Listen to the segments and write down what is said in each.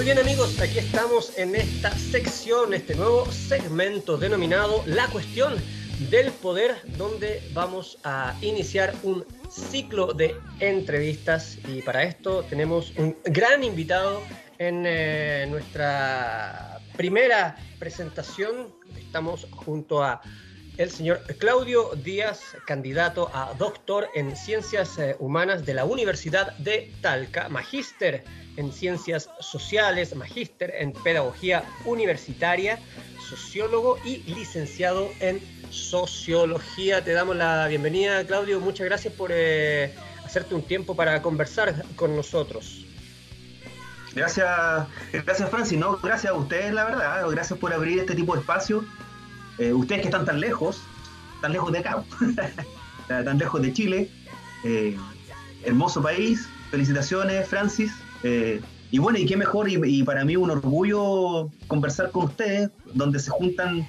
bien amigos, aquí estamos en esta sección, este nuevo segmento denominado La Cuestión del Poder, donde vamos a iniciar un ciclo de entrevistas y para esto tenemos un gran invitado en nuestra primera presentación. Estamos junto a el señor Claudio Díaz, candidato a doctor en Ciencias Humanas de la Universidad de Talca, magíster en Ciencias Sociales, magíster en Pedagogía Universitaria, sociólogo y licenciado en Sociología. Te damos la bienvenida, Claudio. Muchas gracias por hacerte un tiempo para conversar con nosotros. Gracias Francis, ¿no? Gracias a ustedes, la verdad. Gracias por abrir este tipo de espacio. Ustedes que están tan lejos de acá, tan lejos de Chile, hermoso país, felicitaciones Francis, y bueno, y qué mejor, y para mí un orgullo conversar con ustedes, donde se juntan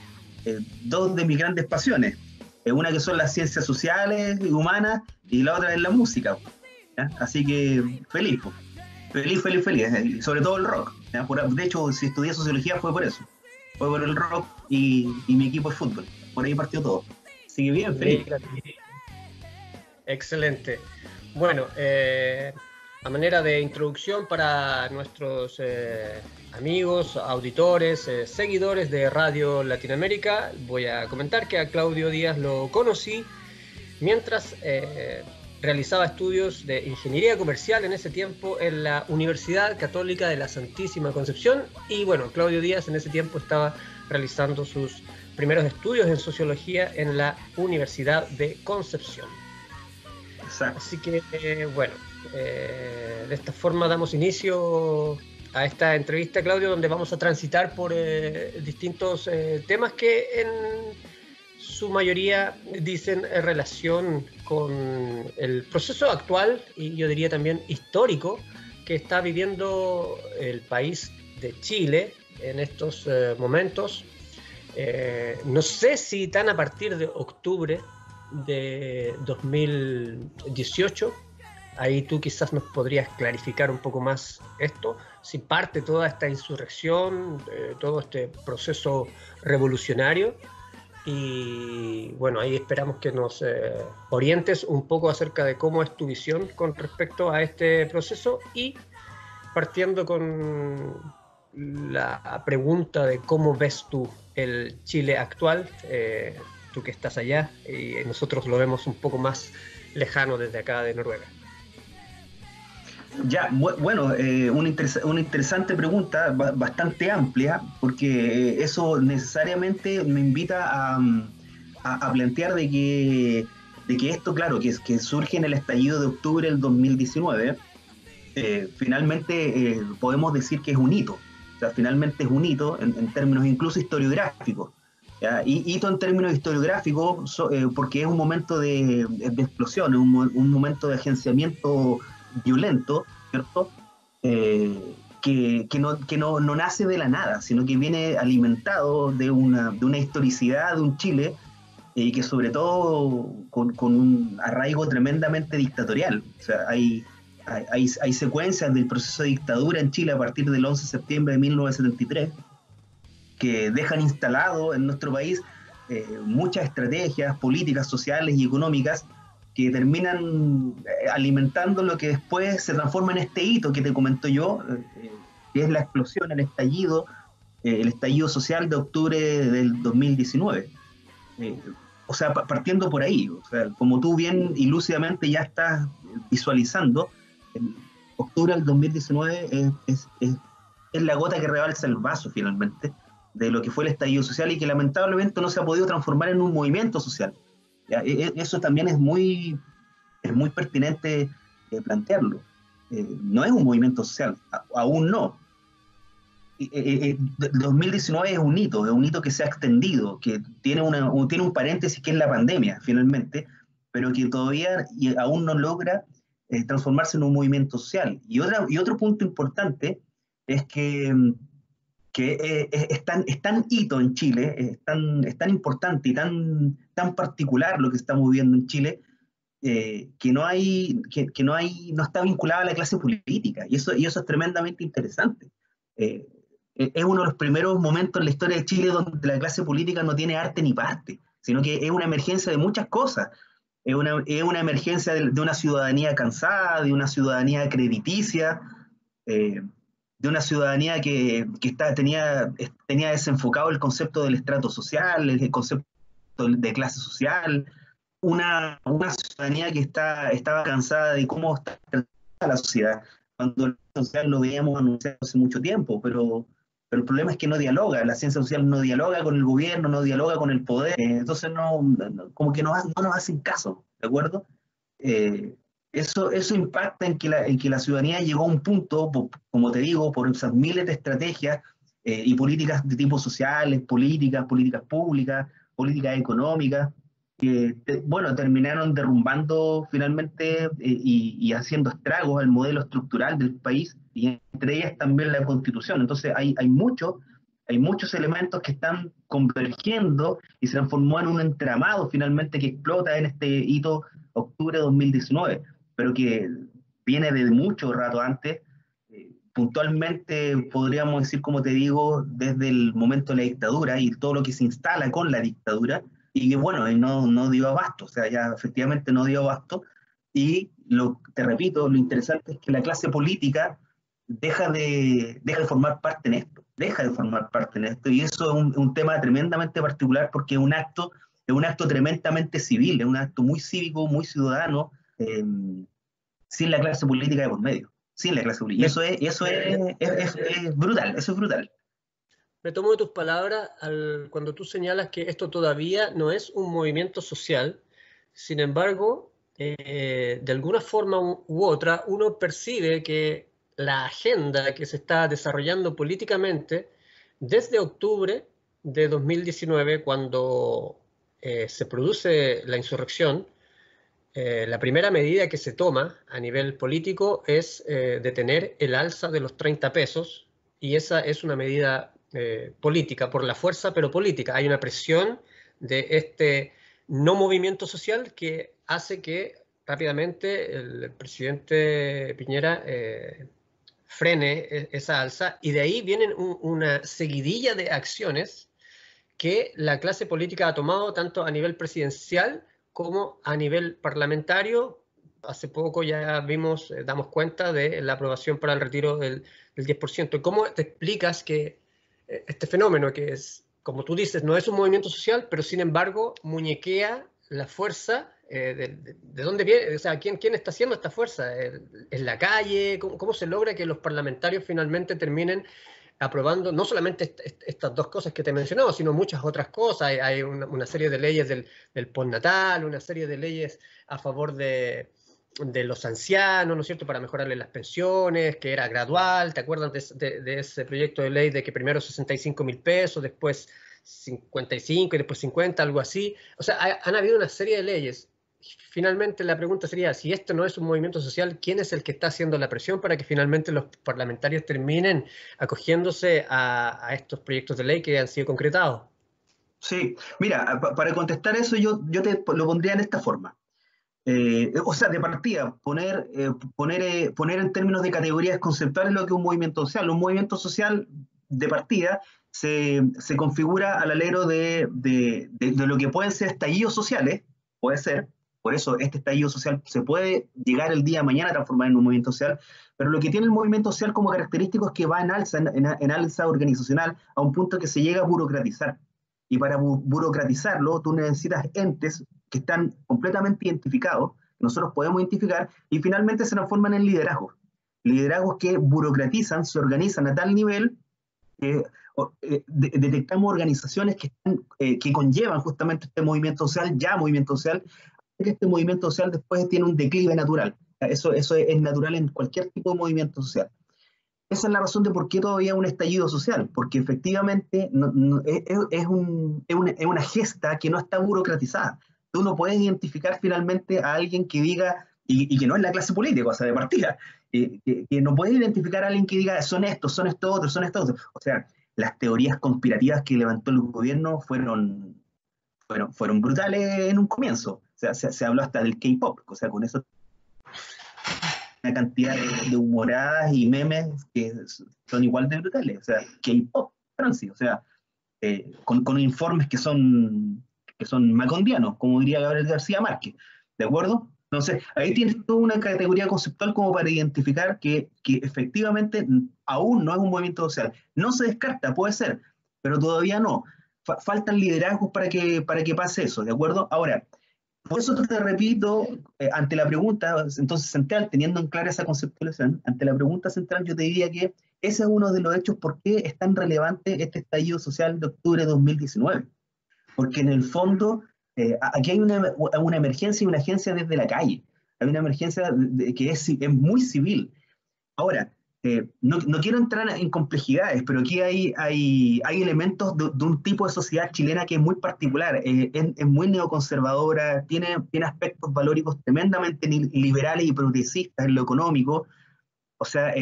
dos de mis grandes pasiones, una que son las ciencias sociales y humanas, y la otra es la música, ¿ya? Así que feliz, y sobre todo el rock, ¿ya? De hecho, si estudié sociología fue por eso. Fue por el rock y mi equipo de fútbol. Por ahí partió todo. Sigue bien, feliz. Excelente. Bueno, a manera de introducción para nuestros amigos, auditores, seguidores de Radio Latinoamérica, voy a comentar que a Claudio Díaz lo conocí mientras realizaba estudios de ingeniería comercial en ese tiempo en la Universidad Católica de la Santísima Concepción, y bueno, Claudio Díaz en ese tiempo estaba realizando sus primeros estudios en sociología en la Universidad de Concepción. Exacto. Así que bueno, de esta forma damos inicio a esta entrevista, Claudio, donde vamos a transitar por distintos temas que en su mayoría dicen relación con el proceso actual y yo diría también histórico que está viviendo el país de Chile en estos momentos. No sé si tan a partir de octubre de 2018, ahí tú quizás nos podrías clarificar un poco más esto, si parte toda esta insurrección, todo este proceso revolucionario. Y bueno, ahí esperamos que nos orientes un poco acerca de cómo es tu visión con respecto a este proceso y partiendo con la pregunta de cómo ves tú el Chile actual, tú que estás allá y nosotros lo vemos un poco más lejano desde acá de Noruega. Ya, bueno, una interesante pregunta, bastante amplia, porque eso necesariamente me invita a plantear de que esto, claro, que surge en el estallido de octubre del 2019, finalmente podemos decir que es un hito. O sea, finalmente es un hito en términos incluso historiográficos. ¿Ya? Hito en términos historiográficos porque es un momento de explosión, un momento de agenciamiento violento, ¿cierto? Que no nace de la nada, sino que viene alimentado de una historicidad de un Chile y que sobre todo con un arraigo tremendamente dictatorial. O sea, hay secuencias del proceso de dictadura en Chile a partir del 11 de septiembre de 1973 que dejan instalado en nuestro país muchas estrategias políticas, sociales y económicas que terminan alimentando lo que después se transforma en este hito que te comento yo, que es la explosión, el estallido social de octubre del 2019. O sea, partiendo por ahí, o sea, como tú bien y lúcidamente ya estás visualizando, el octubre del 2019 es la gota que rebalsa el vaso finalmente de lo que fue el estallido social y que lamentablemente no se ha podido transformar en un movimiento social. ¿Ya? Eso también es muy pertinente plantearlo. No es un movimiento social, aún no. 2019 es un hito que se ha extendido, que tiene un paréntesis que es la pandemia, finalmente, pero que todavía y aún no logra transformarse en un movimiento social. Y otro punto importante es que es tan hito en Chile, es tan importante y tan particular lo que estamos viviendo en Chile, que no está vinculada a la clase política, y eso es tremendamente interesante. es uno de los primeros momentos en la historia de Chile donde la clase política no tiene arte ni parte, sino que es una emergencia de muchas cosas. Es una emergencia de una ciudadanía cansada, de una ciudadanía crediticia, de una ciudadanía que tenía desenfocado el concepto del estrato social, el concepto de clase social, una ciudadanía que estaba cansada de cómo está la sociedad, cuando la social lo veíamos anunciado hace mucho tiempo, pero el problema es que no dialoga, la ciencia social no dialoga con el gobierno, no dialoga con el poder, entonces como que no nos hacen caso, ¿de acuerdo? Eso impacta en que la ciudadanía llegó a un punto, como te digo, por esas miles de estrategias y políticas de tipo sociales, políticas públicas, políticas económicas, que bueno, terminaron derrumbando finalmente y haciendo estragos al modelo estructural del país, y entre ellas también la Constitución. Entonces hay muchos elementos que están convergiendo y se transformó en un entramado finalmente que explota en este hito octubre de 2019, pero que viene de mucho rato antes. Puntualmente podríamos decir, como te digo, desde el momento de la dictadura y todo lo que se instala con la dictadura, y que bueno, no dio abasto, o sea, ya efectivamente no dio abasto, y te repito, lo interesante es que la clase política deja de formar parte en esto, y eso es un tema tremendamente particular porque es un acto tremendamente civil, es un acto muy cívico, muy ciudadano, sin la clase política de por medio, sin la clase política, y eso es brutal, eso es brutal. Me tomo de tus palabras cuando tú señalas que esto todavía no es un movimiento social. Sin embargo, de alguna forma u otra, uno percibe que la agenda que se está desarrollando políticamente desde octubre de 2019, cuando se produce la insurrección, la primera medida que se toma a nivel político es detener el alza de los 30 pesos, y esa es una medida política, por la fuerza, pero política. Hay una presión de este no movimiento social que hace que rápidamente el presidente Piñera frene esa alza, y de ahí vienen una seguidilla de acciones que la clase política ha tomado tanto a nivel presidencial como a nivel parlamentario. Hace poco ya damos cuenta de la aprobación para el retiro del 10%. ¿Cómo te explicas que este fenómeno, que es, como tú dices, no es un movimiento social, pero sin embargo muñequea la fuerza? ¿De dónde viene? O sea, ¿quién está haciendo esta fuerza? ¿En la calle? ¿Cómo se logra que los parlamentarios finalmente terminen aprobando no solamente estas dos cosas que te he mencionado, sino muchas otras cosas? Hay una serie de leyes del postnatal, una serie de leyes a favor de los ancianos, ¿no es cierto?, para mejorarles las pensiones, que era gradual. ¿Te acuerdas de ese proyecto de ley de que primero 65.000 pesos, después 55 y después 50, algo así? O sea, han habido una serie de leyes. Finalmente la pregunta sería, si esto no es un movimiento social, ¿quién es el que está haciendo la presión para que finalmente los parlamentarios terminen acogiéndose a estos proyectos de ley que han sido concretados? Sí, mira, para contestar eso yo te lo pondría en esta forma. O sea, de partida, poner en términos de categorías conceptuales lo que es un movimiento social. Un movimiento social, de partida, se configura al alero de lo que pueden ser estallidos sociales, puede ser, por eso este estallido social se puede llegar el día de mañana a transformar en un movimiento social, pero lo que tiene el movimiento social como característico es que va en alza, en alza organizacional, a un punto que se llega a burocratizar. Y para burocratizarlo, tú necesitas entes que están completamente identificados, que nosotros podemos identificar, y finalmente se transforman en liderazgos. Liderazgos que burocratizan, se organizan a tal nivel que detectamos organizaciones que conllevan justamente este movimiento social, que este movimiento social después tiene un declive natural. Eso es natural en cualquier tipo de movimiento social. Esa es la razón de por qué todavía un estallido social, porque efectivamente es una gesta que no está burocratizada. Tú no puedes identificar finalmente a alguien que diga, y que no es la clase política, o sea, de partida, que no puedes identificar a alguien que diga, son estos otros. O sea, las teorías conspirativas que levantó el gobierno fueron brutales en un comienzo. O sea, se habló hasta del K-pop, o sea, con eso. una cantidad de humoradas y memes que son igual de brutales. O sea, K-pop, Francis, o sea, con informes que son macondianos, como diría Gabriel García Márquez, ¿de acuerdo? Entonces, ahí tienes toda una categoría conceptual como para identificar que efectivamente aún no es un movimiento social. No se descarta, puede ser, pero todavía no. Faltan liderazgos para que pase eso, ¿de acuerdo? Ahora, por eso te repito, ante la pregunta entonces central, teniendo en clara esa conceptualización, ante la pregunta central yo te diría que ese es uno de los hechos por qué es tan relevante este estallido social de octubre de 2019. Porque en el fondo, aquí hay una emergencia y una agencia desde la calle. Hay una emergencia que es muy civil. Ahora, no quiero entrar en complejidades, pero aquí hay elementos de un tipo de sociedad chilena que es muy particular, es muy neoconservadora, tiene aspectos valóricos tremendamente liberales y progresistas en lo económico. O sea,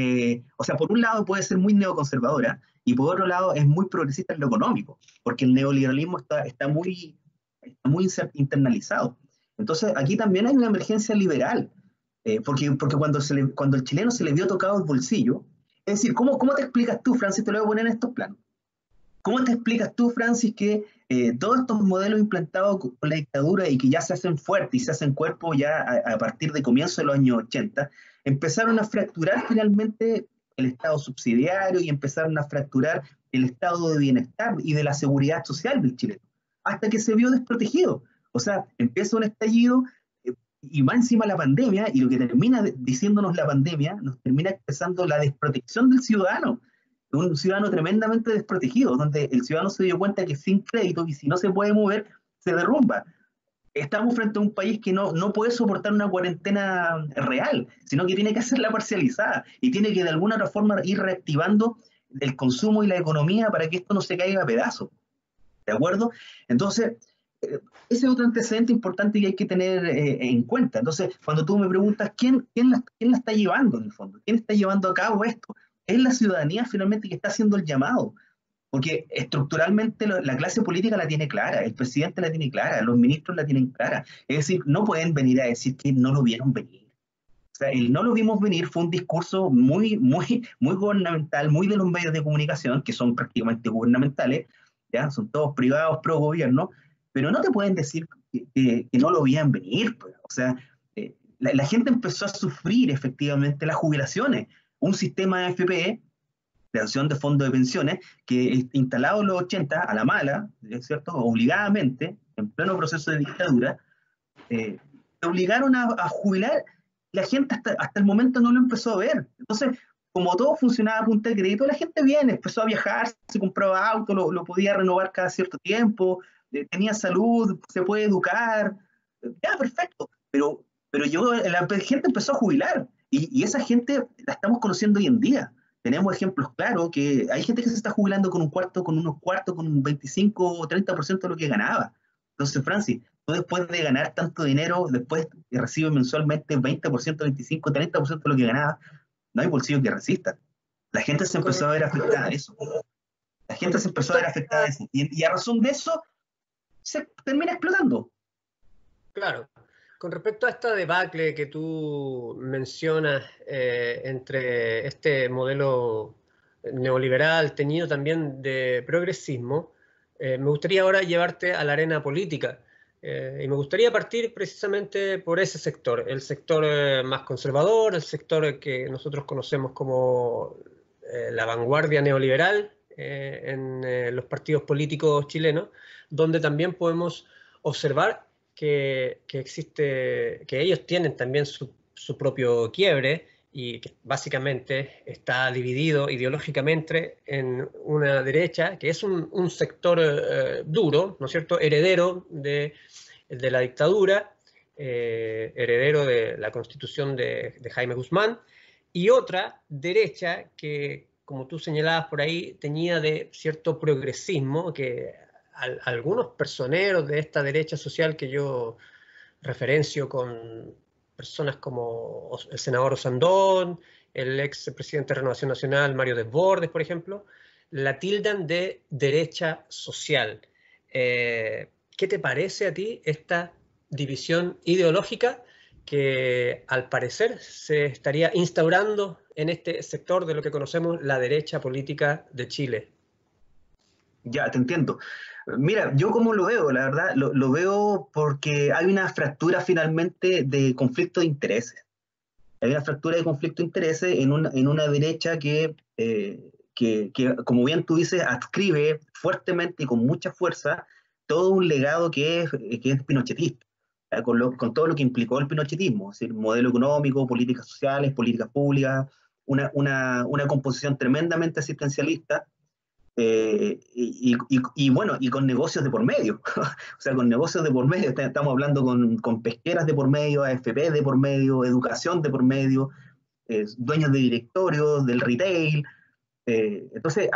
por un lado puede ser muy neoconservadora y por otro lado es muy progresista en lo económico, porque el neoliberalismo está muy internalizado. Entonces, aquí también hay una emergencia liberal, porque cuando el chileno se le vio tocado el bolsillo, es decir, ¿cómo te explicas tú, Francis? Te lo voy a poner en estos planos. ¿Cómo te explicas tú, Francis, que todos estos modelos implantados con la dictadura y que ya se hacen fuertes y se hacen cuerpo ya a partir de comienzos de los años 80, empezaron a fracturar finalmente el Estado subsidiario y empezaron a fracturar el estado de bienestar y de la seguridad social del chileno, hasta que se vio desprotegido? O sea, empieza un estallido y va encima la pandemia, y lo que termina diciéndonos la pandemia nos termina expresando la desprotección del ciudadano, un ciudadano tremendamente desprotegido, donde el ciudadano se dio cuenta que sin crédito y si no se puede mover, se derrumba. Estamos frente a un país que no puede soportar una cuarentena real, sino que tiene que hacerla parcializada y tiene que de alguna otra forma ir reactivando el consumo y la economía para que esto no se caiga a pedazos. ¿De acuerdo? Entonces, ese es otro antecedente importante que hay que tener en cuenta. Entonces, cuando tú me preguntas quién la está llevando en el fondo, quién está llevando a cabo esto, es la ciudadanía finalmente que está haciendo el llamado, porque estructuralmente la clase política la tiene clara, el presidente la tiene clara, los ministros la tienen clara. Es decir, no pueden venir a decir que no lo vieron venir. O sea, el no lo vimos venir fue un discurso muy gubernamental, muy de los medios de comunicación, que son prácticamente gubernamentales, ¿ya? Son todos privados, pro gobierno, pero no te pueden decir que no lo veían venir, pues. O sea, la gente empezó a sufrir efectivamente las jubilaciones, un sistema de AFP, creación de fondos de pensiones, que instalado en los 80 a la mala, ¿cierto? Obligadamente, en pleno proceso de dictadura, te obligaron a jubilar. La gente hasta el momento no lo empezó a ver. Entonces, como todo funcionaba a punta de crédito, la gente viene, empezó a viajar, se compraba auto, lo podía renovar cada cierto tiempo, tenía salud, se puede educar, ya, perfecto. Pero la gente empezó a jubilar y esa gente la estamos conociendo hoy en día. Tenemos ejemplos claros que hay gente que se está jubilando con unos cuartos, con un 25 o 30% de lo que ganaba. Entonces, Francis, tú después de ganar tanto dinero, después recibes mensualmente 20%, 25, 30% de lo que ganaba, no hay bolsillo que resista. La gente se empezó a ver afectada a eso. La gente se empezó a ver afectada a eso. Y a razón de eso, se termina explotando. Claro. Con respecto a esta debacle que tú mencionas entre este modelo neoliberal teñido también de progresismo, me gustaría ahora llevarte a la arena política. Y me gustaría partir precisamente por ese sector, el sector más conservador, el sector que nosotros conocemos como la vanguardia neoliberal en los partidos políticos chilenos, donde también podemos observar que existe, que ellos tienen también su propio quiebre y que básicamente está dividido ideológicamente en una derecha, que es un sector duro, ¿no es cierto?, heredero de la dictadura, heredero de la constitución de Jaime Guzmán, y otra derecha que, como tú señalabas por ahí, tenía de cierto progresismo, que algunos personeros de esta derecha social que yo referencio con personas como el senador Osandón, el ex presidente de Renovación Nacional, Mario Desbordes, por ejemplo, la tildan de derecha social. ¿Qué te parece a ti esta división ideológica que al parecer se estaría instaurando en este sector de lo que conocemos la derecha política de Chile. Ya, te entiendo. Mira, yo como lo veo, la verdad, lo veo porque hay una fractura finalmente de conflicto de intereses. Hay una fractura de conflicto de intereses en una derecha que, como bien tú dices, adscribe fuertemente y con mucha fuerza todo un legado que es pinochetista, con todo lo que implicó el pinochetismo, es decir, modelo económico, políticas sociales, políticas públicas, una composición tremendamente asistencialista, bueno, y con negocios de por medio, o sea, con negocios de por medio, estamos hablando con pesqueras de por medio, AFP de por medio, educación de por medio, dueños de directorios, del retail. Entonces,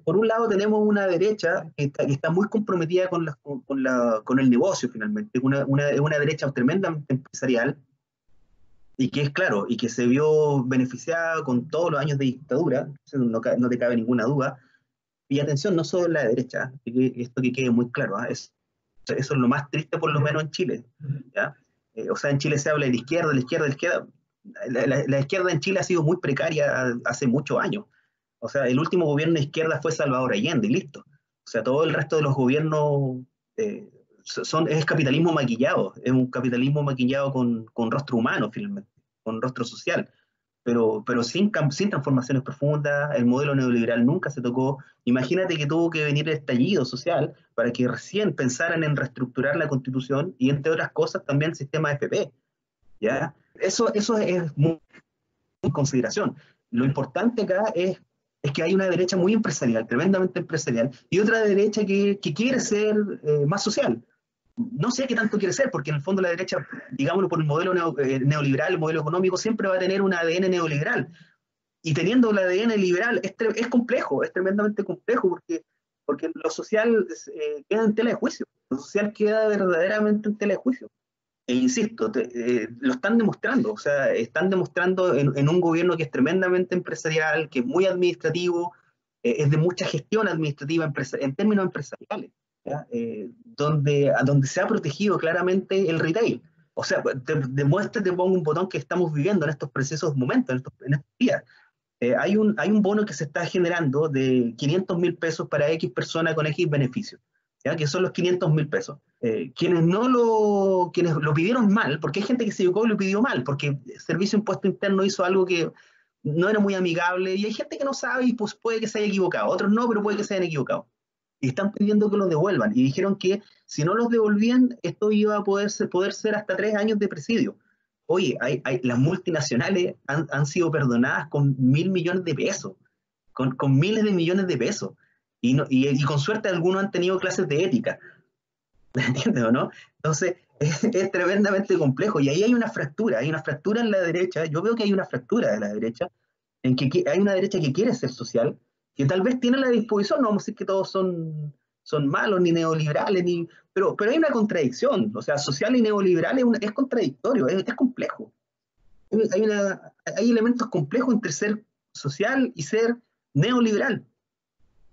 por un lado tenemos una derecha que está muy comprometida con el negocio finalmente, una derecha tremendamente empresarial, y que es claro, y que se vio beneficiada con todos los años de dictadura, no te cabe ninguna duda. Y atención, no solo la derecha, esto que quede muy claro, ¿eh? Eso es lo más triste por lo menos en Chile, ¿ya? O sea, en Chile se habla de la izquierda, la izquierda, la izquierda. La izquierda en Chile ha sido muy precaria hace muchos años. O sea, el último gobierno de izquierda fue Salvador Allende y listo. O sea, todo el resto de los gobiernos es capitalismo maquillado, es un capitalismo maquillado con rostro humano finalmente, con rostro social, pero sin transformaciones profundas. El modelo neoliberal nunca se tocó. Imagínate que tuvo que venir el estallido social para que recién pensaran en reestructurar la Constitución y, entre otras cosas, también el sistema FP, ¿ya? Eso es muy en consideración. Lo importante acá es que hay una derecha muy empresarial, tremendamente empresarial, y otra derecha que quiere ser más social. No sé qué tanto quiere ser, porque en el fondo la derecha, digámoslo por el modelo neoliberal, el modelo económico, siempre va a tener un ADN neoliberal. Y teniendo el ADN liberal es complejo, es tremendamente complejo, porque lo social queda en tela de juicio. Lo social queda verdaderamente en tela de juicio. E insisto, lo están demostrando, o sea, están demostrando en un gobierno que es tremendamente empresarial, que es muy administrativo, es de mucha gestión administrativa en términos empresariales, donde se ha protegido claramente el retail. O sea, te pongo un botón que estamos viviendo en estos precisos momentos, en estos días. Hay un bono que se está generando de 500.000 pesos para X persona con X beneficios, ¿ya? Que son los 500.000 pesos. Quienes lo pidieron mal, porque hay gente que se equivocó y lo pidió mal, porque el Servicio de Impuesto Interno hizo algo que no era muy amigable, y hay gente que no sabe y pues puede que se haya equivocado, otros no, pero puede que se hayan equivocado. Y están pidiendo que los devuelvan, y dijeron que si no los devolvían, esto iba a poder ser hasta 3 años de presidio. Oye, las multinacionales han sido perdonadas con 1.000 millones de pesos, con miles de millones de pesos, y con suerte algunos han tenido clases de ética. ¿Me entiendes o no? Entonces, es tremendamente complejo, y ahí hay una fractura en la derecha. Yo veo que hay una fractura de la derecha, en que hay una derecha que quiere ser social, que tal vez tiene la disposición. No vamos a decir que todos son malos, ni neoliberales, pero hay una contradicción. O sea, social y neoliberal es contradictorio, es complejo. Hay elementos complejos entre ser social y ser neoliberal,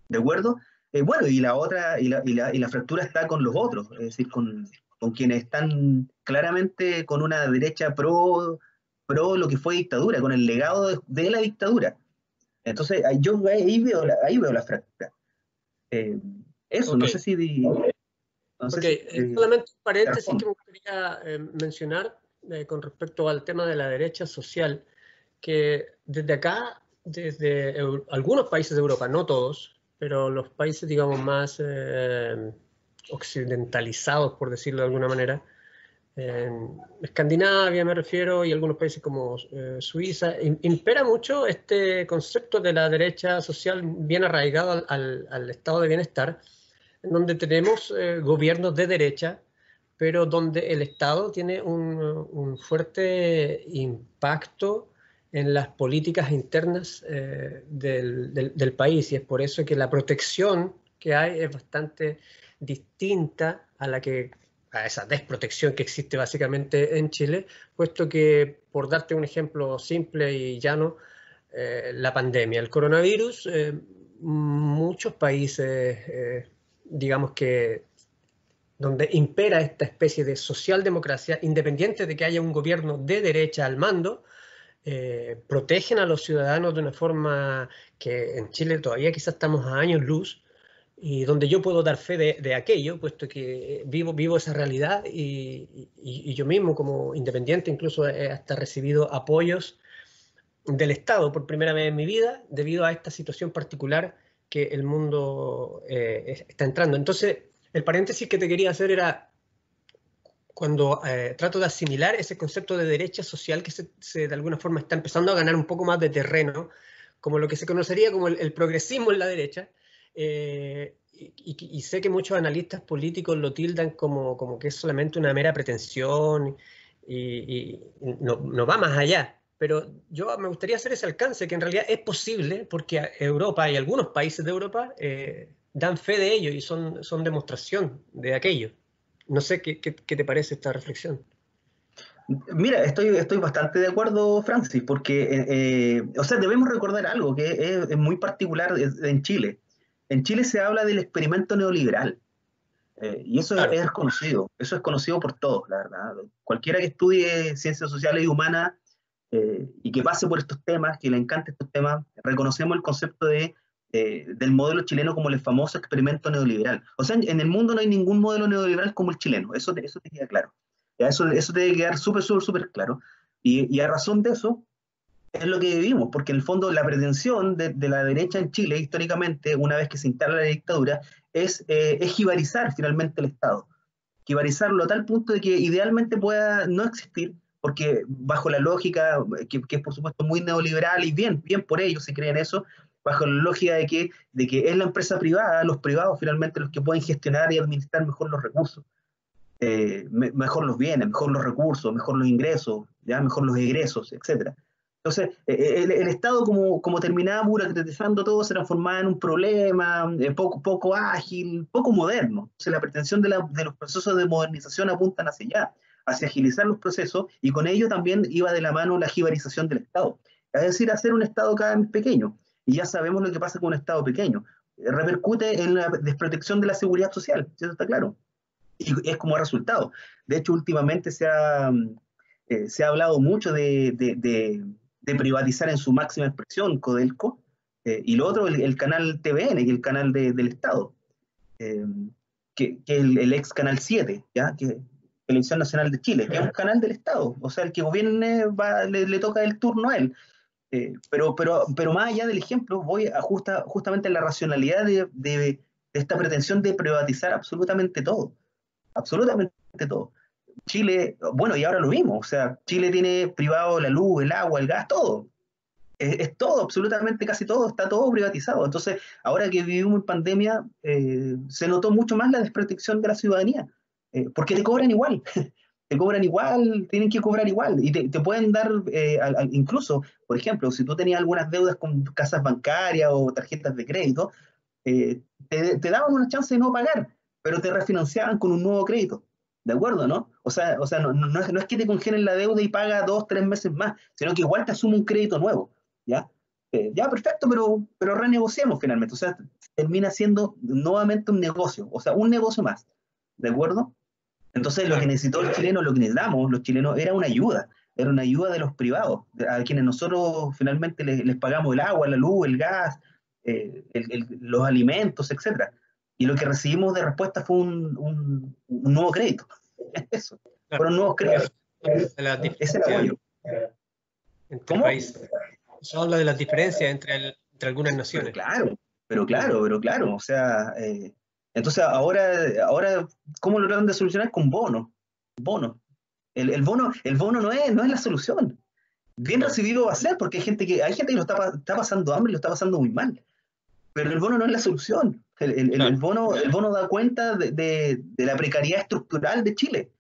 ¿de acuerdo? Bueno, y la fractura está con los otros, es decir, con quienes están claramente con una derecha pro lo que fue dictadura, con el legado de la dictadura. Entonces, yo ahí veo la fractura. Eso, Okay. no sé si... No sé Solamente un paréntesis que me gustaría mencionar con respecto al tema de la derecha social, que desde acá, desde algunos países de Europa, no todos, pero los países, digamos, más occidentalizados, por decirlo de alguna manera, Escandinavia me refiero, y algunos países como Suiza, impera mucho este concepto de la derecha social bien arraigado al estado de bienestar, en donde tenemos gobiernos de derecha, pero donde el Estado tiene un fuerte impacto en las políticas internas del país, y es por eso que la protección que hay es bastante distinta a esa desprotección que existe básicamente en Chile, puesto que, por darte un ejemplo simple y llano, la pandemia, el coronavirus, muchos países, digamos que donde impera esta especie de socialdemocracia, independiente de que haya un gobierno de derecha al mando, protegen a los ciudadanos de una forma que en Chile todavía quizás estamos a años luz, y donde yo puedo dar fe de aquello, puesto que vivo esa realidad y yo mismo como independiente incluso he hasta recibido apoyos del Estado por primera vez en mi vida debido a esta situación particular que el mundo está entrando. Entonces, el paréntesis que te quería hacer era cuando trato de asimilar ese concepto de derecha social que de alguna forma está empezando a ganar un poco más de terreno, como lo que se conocería como el progresismo en la derecha, y sé que muchos analistas políticos lo tildan como que es solamente una mera pretensión y no va más allá. Pero yo me gustaría hacer ese alcance, que en realidad es posible porque Europa y algunos países de Europa dan fe de ello y son demostración de aquello. No sé qué te parece esta reflexión. Mira, estoy bastante de acuerdo, Francis, porque, o sea, debemos recordar algo que es muy particular en Chile. En Chile se habla del experimento neoliberal, y Claro. es conocido, eso es conocido por todos, la verdad. Cualquiera que estudie ciencias sociales y humanas y que pase por estos temas, que le encante estos temas, reconocemos el concepto del modelo chileno como el famoso experimento neoliberal. O sea, en el mundo no hay ningún modelo neoliberal como el chileno, eso te queda claro. Ya, eso debe quedar súper claro. Y a razón de eso, es lo que vivimos, porque en el fondo la pretensión de la derecha en Chile, históricamente, una vez que se instala la dictadura, es jibarizar finalmente el Estado. Jibarizarlo a tal punto de que idealmente pueda no existir, porque bajo la lógica, que es por supuesto muy neoliberal, y bien por ello se creen eso, bajo la lógica de que es la empresa privada, los privados finalmente los que pueden gestionar y administrar mejor los recursos, mejor los bienes, mejor los recursos, mejor los ingresos, ¿ya? Mejor los egresos, etcétera. Entonces, el Estado, como terminaba burocratizando todo, se transformaba en un problema poco ágil, poco moderno. Entonces, la pretensión de los procesos de modernización apuntan hacia allá, hacia agilizar los procesos, y con ello también iba de la mano la jibarización del Estado. Es decir, hacer un Estado cada vez pequeño. Y ya sabemos lo que pasa con un Estado pequeño. Repercute en la desprotección de la seguridad social, eso está claro. Y es como resultado. De hecho, últimamente se ha hablado mucho de privatizar en su máxima expresión Codelco, y lo otro, el canal TVN, que es el canal del Estado, eh, que el ex Canal 7, ¿ya? Que Televisión Nacional de Chile, que es un canal del Estado, o sea, el que gobierne le toca el turno a él. Pero más allá del ejemplo, voy justamente a la racionalidad de esta pretensión de privatizar absolutamente todo. Chile, bueno, y ahora lo vimos, o sea, Chile tiene privado la luz, el agua, el gas, todo. Es todo, absolutamente casi todo, está todo privatizado. Entonces, ahora que vivimos en pandemia, se notó mucho más la desprotección de la ciudadanía, porque te cobran igual, te cobran igual, tienen que cobrar igual, y te pueden dar, incluso, por ejemplo, si tú tenías algunas deudas con casas bancarias o tarjetas de crédito, te daban una chance de no pagar, pero te refinanciaban con un nuevo crédito. ¿De acuerdo, no? O sea no es que te congelen la deuda y paga 2, 3 meses más, sino que igual te asume un crédito nuevo, ¿ya? Ya, perfecto, pero renegociamos finalmente. O sea, termina siendo nuevamente un negocio, o sea, un negocio más. ¿De acuerdo? Entonces, lo que Claro. necesitó el chileno, lo que necesitamos los chilenos, era una ayuda de los privados, a quienes nosotros finalmente les pagamos el agua, la luz, el gas, los alimentos, etcétera. Y lo que recibimos de respuesta fue un nuevo crédito. Eso, Claro. fueron nuevos Eso créditos. habla de las Ese es el diferencias apoyo. entre ¿Cómo? países. Eso habla de las diferencias entre algunas Pero naciones. claro, Mm. pero claro, o sea, entonces ahora, ¿cómo lo tratan de solucionar? Con bonos, bonos. El bono no es la solución. Bien No. recibido va a ser, porque hay gente que está pasando hambre y lo está pasando muy mal. Pero el bono no es la solución. El Claro, bono da cuenta de la precariedad estructural de Chile.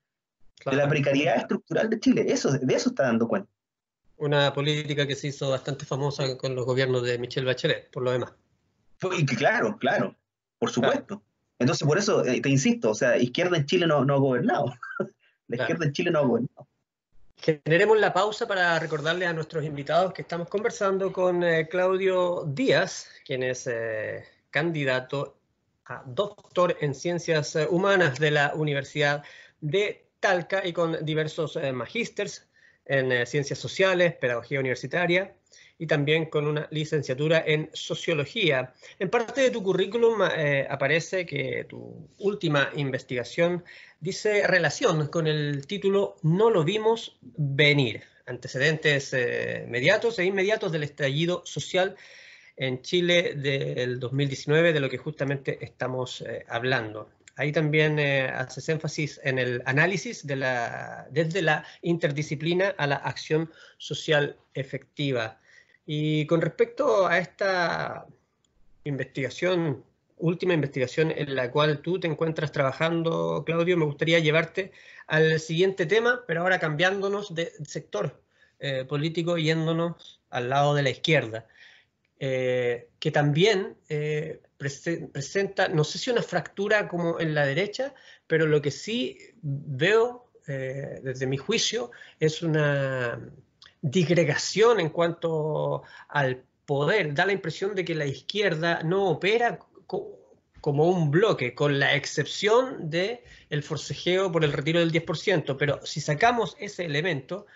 De la claro. precariedad estructural de Chile. De eso está dando cuenta. Una política que se hizo bastante famosa con los gobiernos de Michelle Bachelet, por lo demás. Y que claro, por Claro, supuesto. Entonces, por eso te insisto, o sea, izquierda en Chile no ha gobernado. La claro. izquierda en Chile no ha gobernado. Generemos la pausa para recordarle a nuestros invitados que estamos conversando con Claudio Díaz, quien es candidato doctor en Ciencias Humanas de la Universidad de Talca y con diversos magísters en Ciencias Sociales, Pedagogía Universitaria y también con una licenciatura en Sociología. En parte de tu currículum aparece que tu última investigación dice relación con el título No lo vimos venir, antecedentes mediatos e inmediatos del estallido social en Chile del 2019, de lo que justamente estamos hablando. Ahí también haces énfasis en el análisis desde la interdisciplina a la acción social efectiva. Y con respecto a esta investigación, última investigación en la cual tú te encuentras trabajando, Claudio, me gustaría llevarte al siguiente tema, pero ahora cambiándonos de sector político, yéndonos al lado de la izquierda. Que también presenta, no sé si una fractura como en la derecha, pero lo que sí veo desde mi juicio es una disgregación en cuanto al poder. Da la impresión de que la izquierda no opera como un bloque, con la excepción del forcejeo por el retiro del 10%, pero si sacamos ese elemento,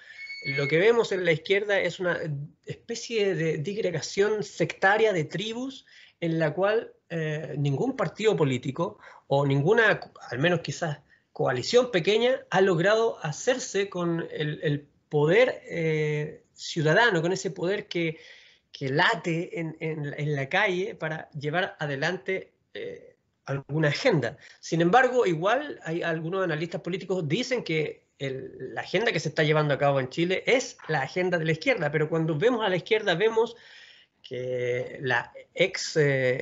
lo que vemos en la izquierda es una especie de disgregación sectaria de tribus en la cual ningún partido político o ninguna, al menos quizás coalición pequeña, ha logrado hacerse con el poder ciudadano, con ese poder que late en la calle para llevar adelante alguna agenda. Sin embargo, igual hay algunos analistas políticos dicen que la agenda que se está llevando a cabo en Chile es la agenda de la izquierda, pero cuando vemos a la izquierda vemos que la ex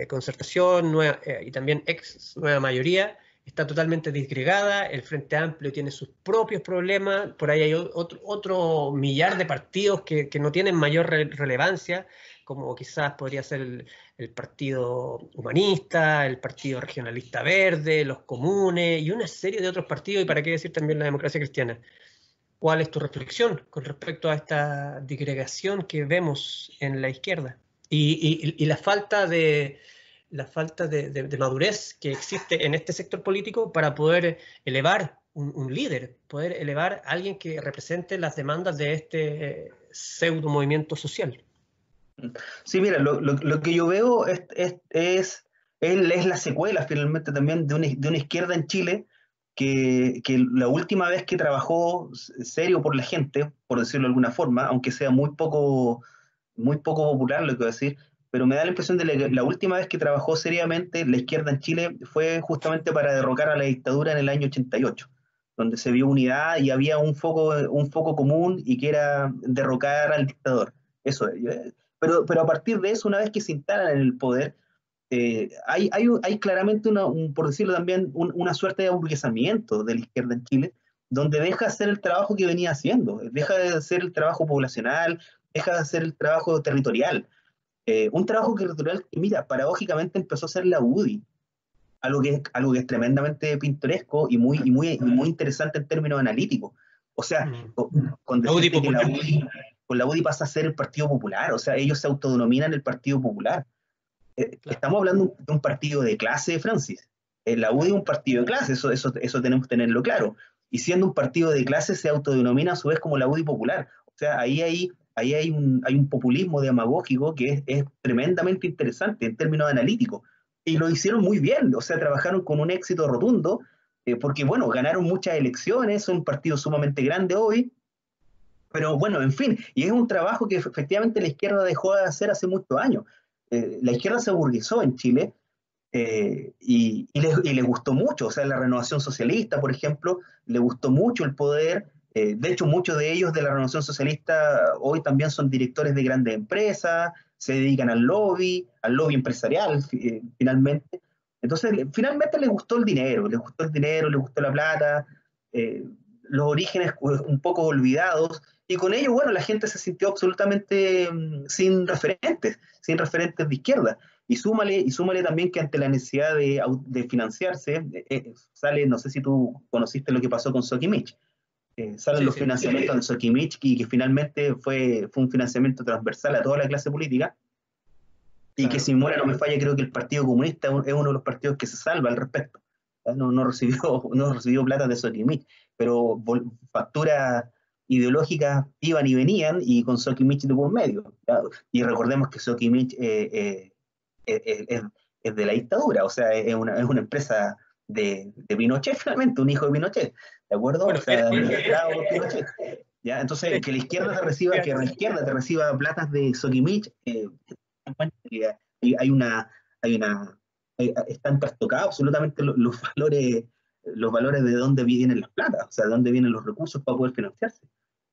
concertación y también ex nueva mayoría está totalmente disgregada, el Frente Amplio tiene sus propios problemas, por ahí hay otro millar de partidos que no tienen mayor relevancia, como quizás podría ser el Partido Humanista, el Partido Regionalista Verde, los Comunes y una serie de otros partidos, y para qué decir también la Democracia Cristiana. ¿Cuál es tu reflexión con respecto a esta disgregación que vemos en la izquierda? Y la falta de madurez que existe en este sector político para poder elevar un líder, poder elevar a alguien que represente las demandas de este pseudo movimiento social. Sí, mira, lo que yo veo es la secuela finalmente también de una izquierda en Chile que la última vez que trabajó serio por la gente, por decirlo de alguna forma, aunque sea muy poco popular lo que voy a decir, pero me da la impresión de que la última vez que trabajó seriamente la izquierda en Chile fue justamente para derrocar a la dictadura en el año 88, donde se vio unidad y había un foco común y que era derrocar al dictador. Eso es. Pero a partir de eso, una vez que se instalan en el poder, hay claramente, por decirlo también, una suerte de aburguesamiento de la izquierda en Chile, donde deja de hacer el trabajo que venía haciendo, deja de hacer el trabajo poblacional, deja de hacer el trabajo territorial. Un trabajo territorial que, mira, paradójicamente empezó a hacer la UDI, algo que es tremendamente pintoresco y muy interesante en términos analíticos. O sea, con decirte que la UDI pasa a ser el Partido Popular, o sea, ellos se autodenominan el Partido Popular. Claro. Estamos hablando de un partido de clase, Francis. La UDI es un partido de clase, eso tenemos que tenerlo claro. Y siendo un partido de clase, se autodenomina a su vez como la UDI Popular. O sea, ahí hay un populismo demagógico que es tremendamente interesante en términos analíticos. Y lo hicieron muy bien, o sea, trabajaron con un éxito rotundo, porque, bueno, ganaron muchas elecciones, son un partido sumamente grande hoy, pero bueno, en fin, y es un trabajo que efectivamente la izquierda dejó de hacer hace muchos años. La izquierda se aburguesó en Chile y les gustó mucho, o sea, la renovación socialista, por ejemplo, le gustó mucho el poder. De hecho, muchos de ellos de la renovación socialista hoy también son directores de grandes empresas, se dedican al lobby empresarial, finalmente. Entonces, finalmente les gustó el dinero, les gustó la plata, los orígenes un poco olvidados, y con ello, bueno, la gente se sintió absolutamente sin referentes de izquierda. Y súmale también que ante la necesidad de financiarse, sale, no sé si tú conociste lo que pasó con Sokimich, salen los financiamientos de Sokimich y que finalmente fue un financiamiento transversal a toda la clase política. Y que claro. si mi memoria no me falla, creo que el Partido Comunista es uno de los partidos que se salva al respecto. No recibió plata de Sokimich, pero facturas ideológicas iban y venían y con Sokimich de por medio. ¿Ya? Y recordemos que Sokimich es de la dictadura, o sea, es una empresa de Pinochet finalmente, un hijo de Pinochet, ¿de acuerdo? O Bueno, sea, administrado por Pinochet. ¿Ya? Entonces, eres- que la izquierda te reciba platas de Sokimich, hay una, hay una, están trastocados absolutamente los valores de dónde vienen las platas, o sea, de dónde vienen los recursos para poder financiarse.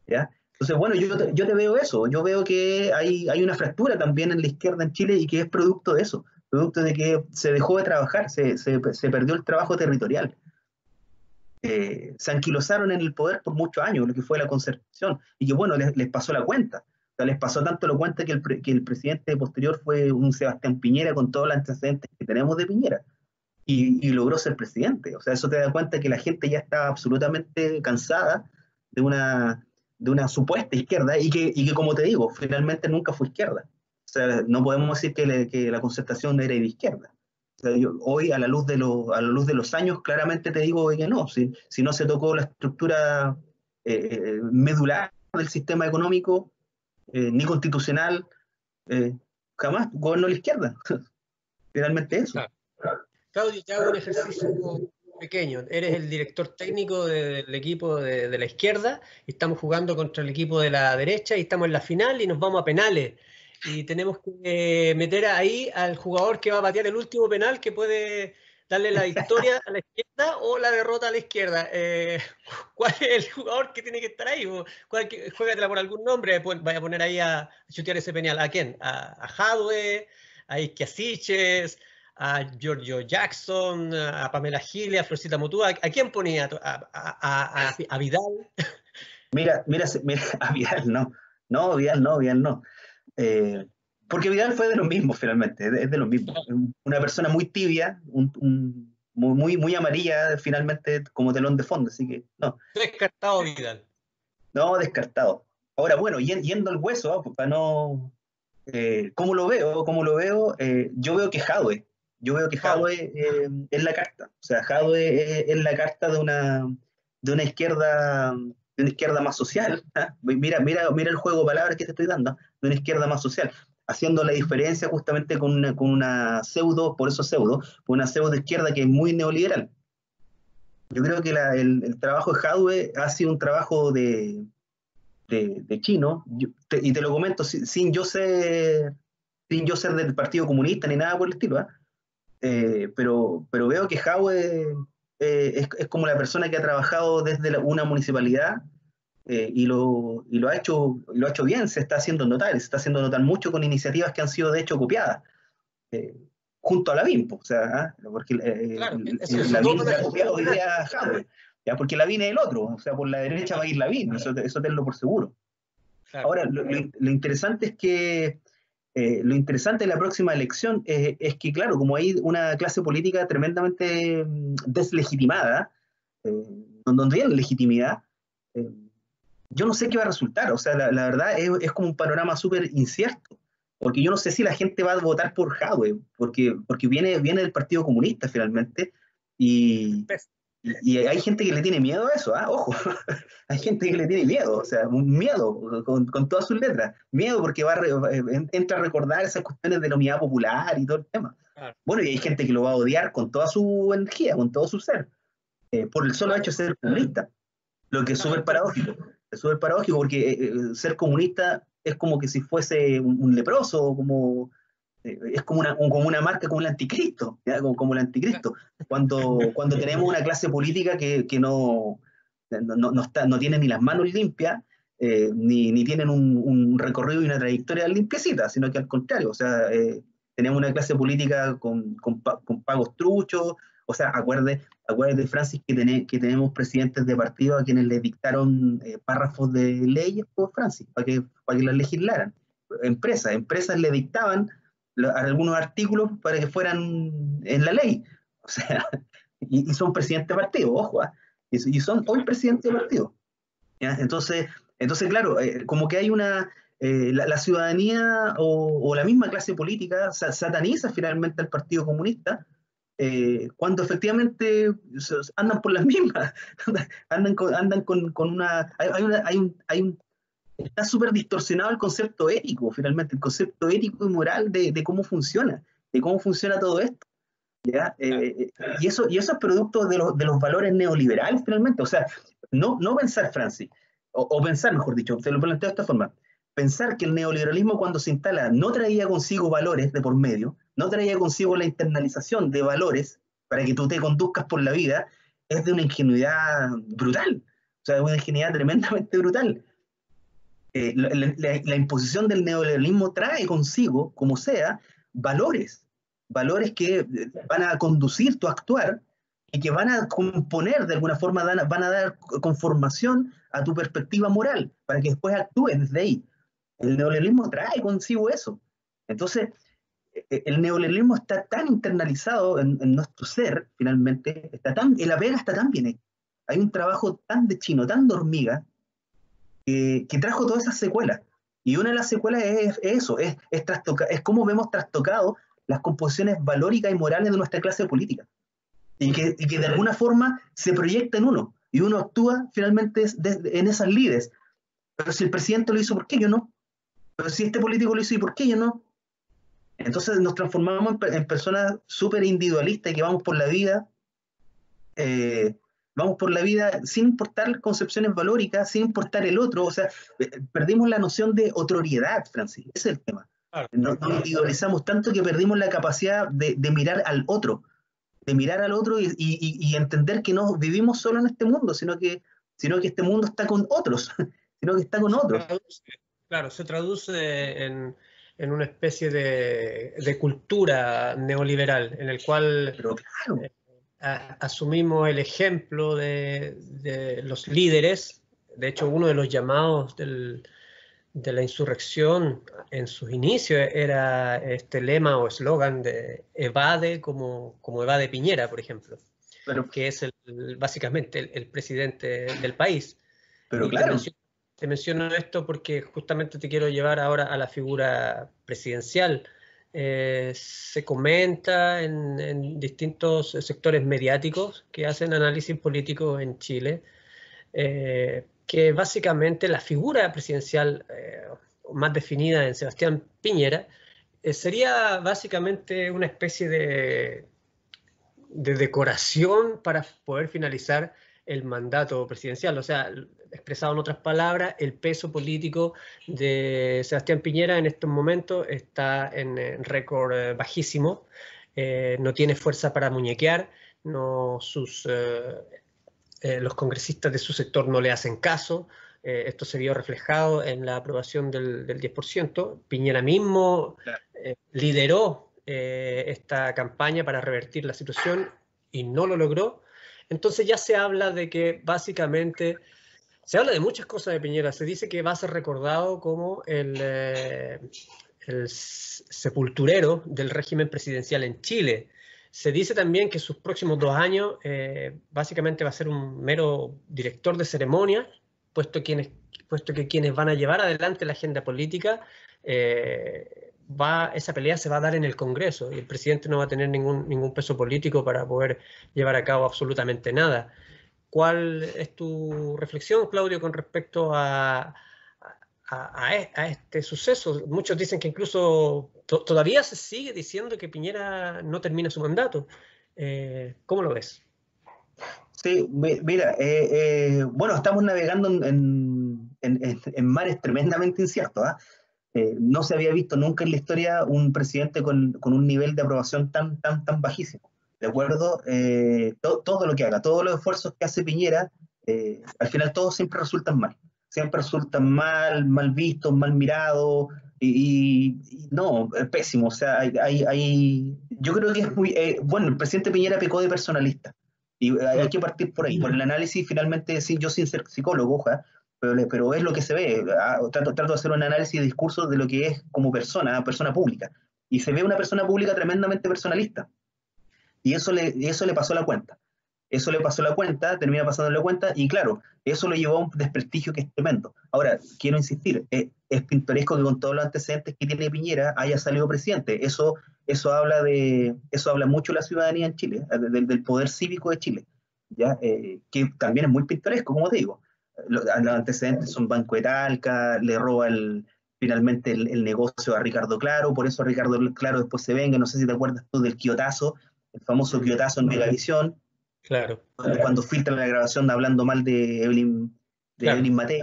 ¿Ya? Entonces, bueno, yo te veo eso, yo veo que hay una fractura también en la izquierda en Chile y que es producto de eso, producto de que se dejó de trabajar, se perdió el trabajo territorial. Se anquilosaron en el poder por muchos años, lo que fue la concertación, y que bueno, les pasó la cuenta. O sea, les pasó tanto la cuenta que el presidente posterior fue un Sebastián Piñera con todos los antecedentes que tenemos de Piñera, y logró ser presidente. O sea, eso te da cuenta que la gente ya estaba absolutamente cansada de una supuesta izquierda y que, como te digo, finalmente nunca fue izquierda. O sea, no podemos decir que la concertación era de izquierda. O sea, hoy, a la luz de los años, claramente te digo que no. Si no se tocó la estructura medular del sistema económico, ni constitucional, eh, jamás gobernó la izquierda. Finalmente eso. claro. Claudio, te hago un ejercicio pequeño. Eres el director técnico del equipo de la izquierda y estamos jugando contra el equipo de la derecha y estamos en la final y nos vamos a penales. Y tenemos que meter ahí al jugador que va a patear el último penal que puede darle la victoria a la izquierda o la derrota a la izquierda. ¿Cuál es el jugador que tiene que estar ahí? Juégatela por algún nombre, vaya a poner ahí a chutear ese penal. ¿A quién? ¿A Jadwe? ¿A Isquiasiches? ¿A Giorgio Jackson? ¿A Pamela Giles? ¿A Florcita Motúa? ¿A quién ponía? ¿A Vidal? Mira, a Vidal no. No, Vidal no. Eh, Porque Vidal fue de los mismos finalmente, es de los mismos. Una persona muy tibia, muy amarilla finalmente como telón de fondo, así que no, Descartado Vidal. no descartado. Ahora, bueno, yendo al hueso, para no... ¿Cómo lo veo? Yo veo que Jadwe es la carta. O sea, Jadwe es la carta de una izquierda más social. ¿Ah? Mira el juego de palabras que te estoy dando, de una izquierda más social, haciendo la diferencia justamente con una pseudo, por eso pseudo, una pseudo izquierda que es muy neoliberal. Yo creo que el trabajo de Jadwe ha sido un trabajo de chino, y te lo comento sin yo ser del Partido Comunista ni nada por el estilo, ¿eh? Pero veo que Jadwe es como la persona que ha trabajado desde una municipalidad, y lo ha hecho bien, se está haciendo notar mucho con iniciativas que han sido de hecho copiadas, eh, junto a Lavín, po, o sea, ¿ah? Porque Claro, eso es Lavín doble. le ha copiado idea a Jadwe, ¿ya? Porque Lavín es el otro, o sea, por la derecha va a ir Lavín, eso tenlo por seguro. Claro. Ahora, lo interesante es que lo interesante de la próxima elección es que, claro, como hay una clase política tremendamente deslegitimada, eh, donde no tiene legitimidad, eh, yo no sé qué va a resultar. O sea, la verdad es como un panorama súper incierto, porque yo no sé si la gente va a votar por Jadwe, porque viene del Partido Comunista finalmente, y, y hay gente que le tiene miedo a eso, ¿ah? Ojo, hay gente que le tiene miedo, o sea, un miedo con todas sus letras, miedo porque entra a recordar esas cuestiones de la unidad popular y todo el tema. Claro. Bueno, y hay gente que lo va a odiar con toda su energía, con todo su ser, por el solo hecho de ser comunista, lo que es súper paradójico porque ser comunista es como que si fuese un leproso, es como una marca, como el anticristo, ¿ya? Como el anticristo. Cuando tenemos una clase política que no tiene ni las manos limpias, ni tienen un recorrido y una trayectoria limpiecita, sino que al contrario, o sea, tenemos una clase política con pagos truchos. O sea, acuérdate, Francis, que tenemos presidentes de partidos a quienes les dictaron párrafos de leyes, pues, Francis, para que las legislaran. Empresas le dictaban algunos artículos para que fueran en la ley. O sea, y son presidentes de partido, ojo, ¿eh? Y son hoy presidentes de partido. ¿Ya? Entonces, claro, como que hay la ciudadanía o la misma clase política sataniza finalmente al Partido Comunista, cuando efectivamente andan por las mismas, andan con una... Está súper distorsionado el concepto ético, finalmente, el concepto ético y moral de cómo funciona todo esto. ¿Ya? Y eso es producto de los valores neoliberales, finalmente. O sea, no pensar, Francis, o pensar, mejor dicho, te lo planteo de esta forma. Pensar que el neoliberalismo, cuando se instala, no traía consigo valores de por medio, no traía consigo la internalización de valores para que tú te conduzcas por la vida, es de una ingenuidad brutal. O sea, de una ingenuidad tremendamente brutal. La imposición del neoliberalismo trae consigo, como sea, valores que van a conducir tu actuar y que van a componer de alguna forma, van a dar conformación a tu perspectiva moral, para que después actúes desde ahí. El neoliberalismo trae consigo eso. Entonces, el neoliberalismo está tan internalizado en nuestro ser, finalmente, la pega está tan bien hecha. Hay un trabajo tan de chino, tan de hormiga, que trajo todas esas secuelas. Y una de las secuelas es eso, es cómo vemos trastocado las composiciones valóricas y morales de nuestra clase política. Y que de alguna forma se proyecta en uno. Y uno actúa finalmente en esas lides. Pero si el presidente lo hizo, ¿por qué yo no? Pero si este político lo hizo, ¿y por qué yo no? Entonces nos transformamos en personas súper individualistas y que vamos por la vida sin importar concepciones valóricas, sin importar el otro. O sea, perdimos la noción de otroriedad, Francis. Ese es el tema. Claro. Nos individualizamos tanto que perdimos la capacidad de mirar al otro, y entender que no vivimos solo en este mundo, sino que este mundo está con otros, sino que está con otros. Claro, se traduce en una especie de cultura neoliberal, en el cual Pero claro, asumimos el ejemplo de los líderes. De hecho, uno de los llamados de la insurrección en sus inicios era este lema o eslogan de evade como evade Piñera, por ejemplo, que es básicamente el presidente del país. Pero y claro. te menciono esto porque justamente te quiero llevar ahora a la figura presidencial. Se comenta en distintos sectores mediáticos que hacen análisis político en Chile, que básicamente la figura presidencial más definida en Sebastián Piñera sería básicamente una especie de decoración para poder finalizar el mandato presidencial. O sea, expresado en otras palabras, el peso político de Sebastián Piñera en estos momentos está en récord bajísimo, no tiene fuerza para muñequear, los congresistas de su sector no le hacen caso. Esto se vio reflejado en la aprobación del 10%. Piñera mismo lideró esta campaña para revertir la situación y no lo logró. Entonces ya se habla de que básicamente, se habla de muchas cosas de Piñera. Se dice que va a ser recordado como el sepulturero del régimen presidencial en Chile. Se dice también que sus próximos 2 años básicamente va a ser un mero director de ceremonia, puesto que quienes van a llevar adelante la agenda política, esa pelea se va a dar en el Congreso y el presidente no va a tener ningún peso político para poder llevar a cabo absolutamente nada. ¿Cuál es tu reflexión, Claudio, con respecto a este suceso? Muchos dicen que incluso todavía se sigue diciendo que Piñera no termina su mandato. ¿Cómo lo ves? Sí, mira, bueno, estamos navegando en mares tremendamente inciertos. No se había visto nunca en la historia un presidente con un nivel de aprobación tan bajísimo. ¿De acuerdo? Todo lo que haga, todos los esfuerzos que hace Piñera, al final todos siempre resultan mal. Siempre resultan mal vistos, mal mirados, y no, es pésimo. O sea, yo creo que es muy... bueno, el presidente Piñera pecó de personalista. Y hay que partir por ahí, por el análisis, finalmente, yo sin ser psicólogo, ojalá, pero es lo que se ve. Trato de hacer un análisis de discurso de lo que es como persona pública. Y se ve una persona pública tremendamente personalista. Y eso le pasó la cuenta. Eso le pasó la cuenta, termina pasando la cuenta, y claro, eso lo llevó a un desprestigio que es tremendo. Ahora, quiero insistir, es pintoresco que con todos los antecedentes que tiene Piñera haya salido presidente. Eso habla mucho de la ciudadanía en Chile, del poder cívico de Chile, ¿ya? Que también es muy pintoresco, como te digo. Los antecedentes son Banco de Talca, le roba finalmente el negocio a Ricardo Claro, por eso Ricardo Claro después se venga, no sé si te acuerdas tú del quiotazo, el famoso quiotazo en Megavisión, Claro, cuando filtra la grabación hablando mal de Evelyn claro. Matei.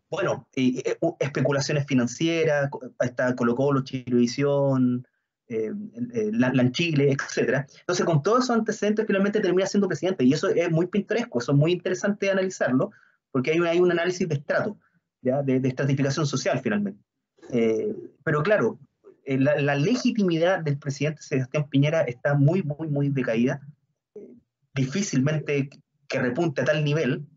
Bueno, especulaciones financieras, está Colo-Colo, Chilevisión, Chile, etcétera. Entonces, con todos esos antecedentes, finalmente termina siendo presidente, y eso es muy pintoresco, eso es muy interesante de analizarlo, porque hay un análisis de estrato, ¿ya? De estratificación social, finalmente. Pero claro, la legitimidad del presidente Sebastián Piñera está muy, muy, muy decaída, difícilmente que repunte a tal nivel.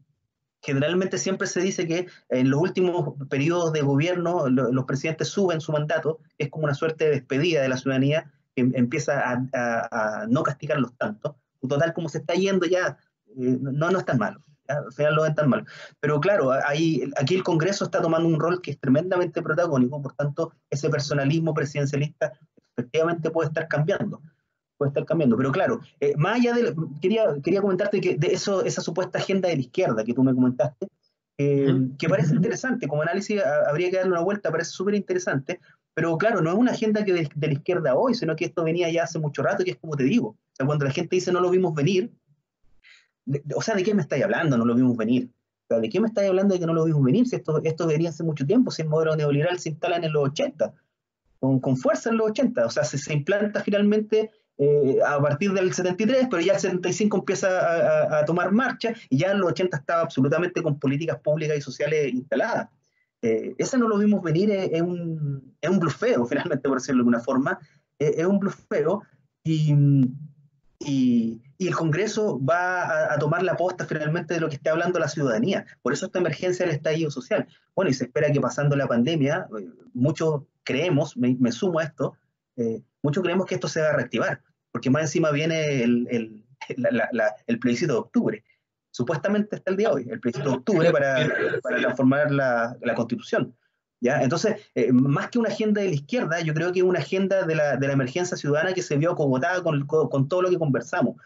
Generalmente siempre se dice que en los últimos periodos de gobierno los presidentes suben su mandato, es como una suerte de despedida de la ciudadanía que empieza a no castigarlos tanto. Total, como se está yendo ya, no es tan malo. ¿Ya? Al final lo ven tan malo. Pero claro, aquí el Congreso está tomando un rol que es tremendamente protagónico, por tanto, ese personalismo presidencialista efectivamente puede estar cambiando. Pero claro, más allá quería comentarte que de eso, esa supuesta agenda de la izquierda que tú me comentaste, que parece interesante, como análisis habría que darle una vuelta, parece súper interesante, pero claro, no es una agenda que de la izquierda hoy, sino que esto venía ya hace mucho rato, que es como te digo, o sea, cuando la gente dice no lo vimos venir, o sea, ¿de qué me estáis hablando? No lo vimos venir. O sea, ¿de qué me estáis hablando de que no lo vimos venir? Si esto venía hace mucho tiempo, si el modelo neoliberal se instala en los 80, con fuerza en los 80, o sea, se implanta finalmente a partir del 73, pero ya el 75 empieza a tomar marcha, y ya en los 80 estaba absolutamente con políticas públicas y sociales instaladas. Ese no lo vimos venir, es un blufeo, finalmente, por decirlo de alguna forma, es un blufeo, y, y el Congreso va a tomar la posta finalmente de lo que está hablando la ciudadanía. Por eso esta emergencia del estallido social. Bueno, y se espera que pasando la pandemia, muchos creemos, me sumo a esto, muchos creemos que esto se va a reactivar, porque más encima viene el plebiscito de octubre. Supuestamente está el día de hoy, el plebiscito de octubre para transformar la Constitución. ¿Ya? Entonces, más que una agenda de la izquierda, yo creo que es una agenda de la emergencia ciudadana que se vio acogotada con todo lo que conversamos.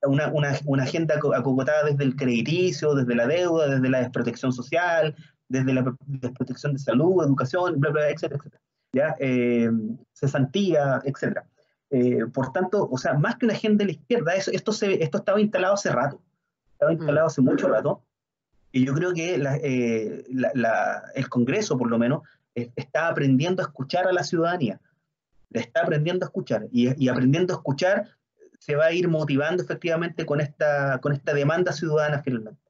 Una agenda acogotada desde el crediticio, desde la deuda, desde la desprotección social, desde la desprotección de salud, educación, bla, bla, etcétera, etcétera. ¿Ya? Cesantía, etcétera. Por tanto, o sea, más que una agenda de la izquierda, esto estaba instalado hace rato, estaba instalado hace mucho rato, y yo creo que el Congreso, por lo menos, está aprendiendo a escuchar a la ciudadanía, la está aprendiendo a escuchar, y aprendiendo a escuchar se va a ir motivando efectivamente con esta demanda ciudadana finalmente,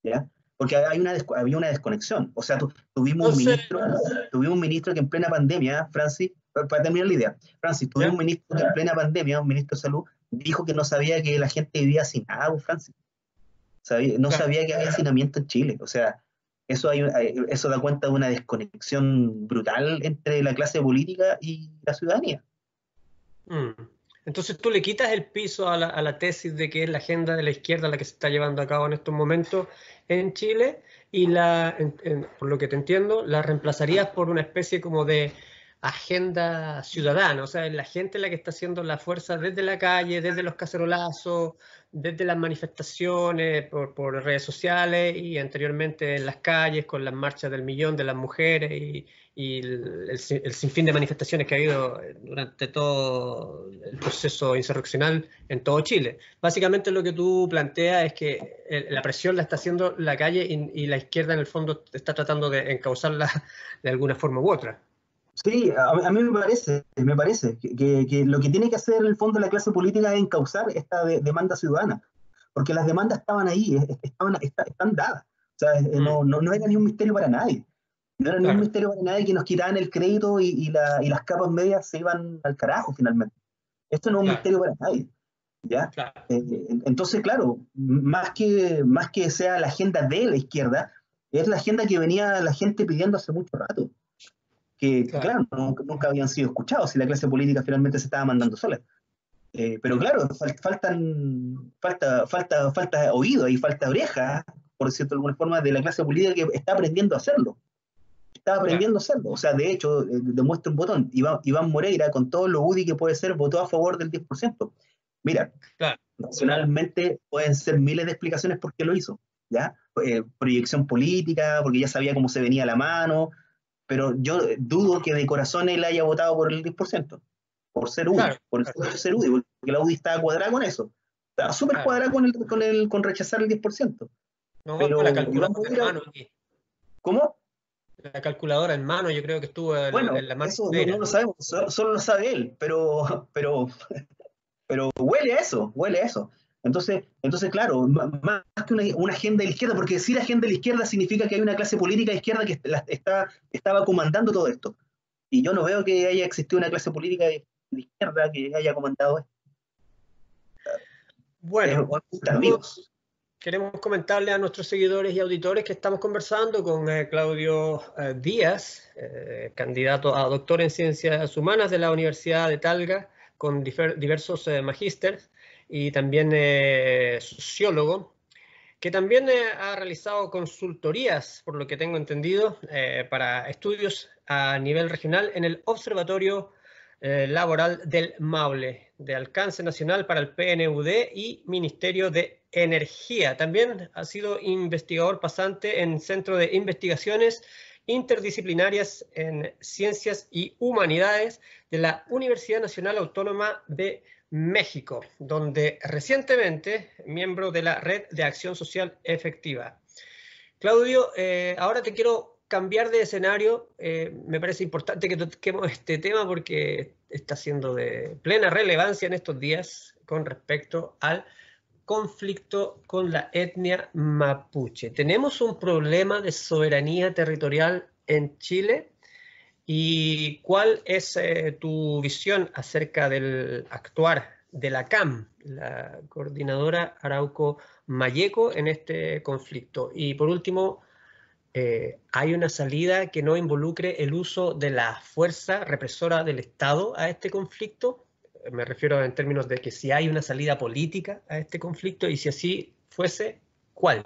¿ya? Porque había una desconexión, o sea, Entonces, tuvimos un ministro que en plena pandemia, Francis, para terminar la idea, Francis, tuvimos ¿ya? un ministro que en plena pandemia, un ministro de salud, dijo que no sabía que la gente vivía sin agua, Francis. No Claro. sabía que había hacinamiento en Chile. O sea, eso da cuenta de una desconexión brutal entre la clase política y la ciudadanía. Mm. Entonces tú le quitas el piso a la tesis de que es la agenda de la izquierda la que se está llevando a cabo en estos momentos en Chile, y por lo que te entiendo, la reemplazarías por una especie como de agenda ciudadana, o sea, es la gente la que está haciendo la fuerza desde la calle, desde los cacerolazos, desde las manifestaciones por redes sociales, y anteriormente en las calles con las marchas del millón de las mujeres y el sinfín de manifestaciones que ha habido durante todo el proceso insurreccional en todo Chile. Básicamente lo que tú planteas es que la presión la está haciendo la calle, y la izquierda en el fondo está tratando de encauzarla de alguna forma u otra. Sí, a mí me parece que lo que tiene que hacer en el fondo la clase política es encauzar esta demanda ciudadana, porque las demandas estaban ahí, están dadas. O sea, no era ni un misterio para nadie. No era ni un Claro, misterio para nadie que nos quitaban el crédito y las capas medias se iban al carajo finalmente. Esto no es un claro, misterio para nadie. ¿Ya? claro. Entonces, claro, más que sea la agenda de la izquierda, es la agenda que venía la gente pidiendo hace mucho rato, que Claro. claro, nunca habían sido escuchados si la clase política finalmente se estaba mandando sola. Pero claro, falta oído y falta oreja, por decirlo de alguna forma, de la clase política que está aprendiendo a hacerlo. Está Claro, aprendiendo a hacerlo. O sea, de hecho, demuestra un botón. Iván Moreira, con todo lo UDI que puede ser, votó a favor del 10%. Mira, claro, nacionalmente pueden ser miles de explicaciones por qué lo hizo. ¿Ya? Proyección política, porque ya sabía cómo se venía la mano, pero yo dudo que de corazón él haya votado por el 10%, por ser UDI, claro, por el claro, hecho de ser UDI, porque la UDI estaba cuadrada con eso. Estaba súper claro. cuadrada con rechazar el 10%. No, la Pero Iván calculadora en Moreira, mano aquí. ¿cómo? La calculadora en mano yo creo que estuvo Bueno, en la mano eso no de lo sabemos, solo lo sabe él, pero huele a eso, huele a eso. Entonces claro, más que una agenda de la izquierda, porque decir agenda de la izquierda significa que hay una clase política de izquierda que estaba comandando todo esto. Y yo no veo que haya existido una clase política de izquierda que haya comandado esto. Es Bueno, amigos. queremos comentarle a nuestros seguidores y auditores que estamos conversando con Claudio Díaz, candidato a doctor en Ciencias Humanas de la Universidad de Talca, con diversos magísteres y también sociólogo, que también ha realizado consultorías, por lo que tengo entendido, para estudios a nivel regional en el Observatorio Laboral del Maule, de alcance nacional para el PNUD y Ministerio de Energía. También ha sido investigador pasante en Centro de Investigaciones Interdisciplinarias en Ciencias y Humanidades de la Universidad Nacional Autónoma de México, donde recientemente miembro de la Red de Acción Social Efectiva. Claudio, ahora te quiero cambiar de escenario. Me parece importante que toquemos este tema porque está siendo de plena relevancia en estos días con respecto al conflicto con la etnia mapuche. Tenemos un problema de soberanía territorial en Chile. ¿Y cuál es tu visión acerca del actuar de la CAM, la coordinadora Arauco Mayeco, en este conflicto? Y por último, ¿hay una salida que no involucre el uso de la fuerza represora del Estado a este conflicto? Me refiero en términos de que si hay una salida política a este conflicto y si así fuese, ¿cuál?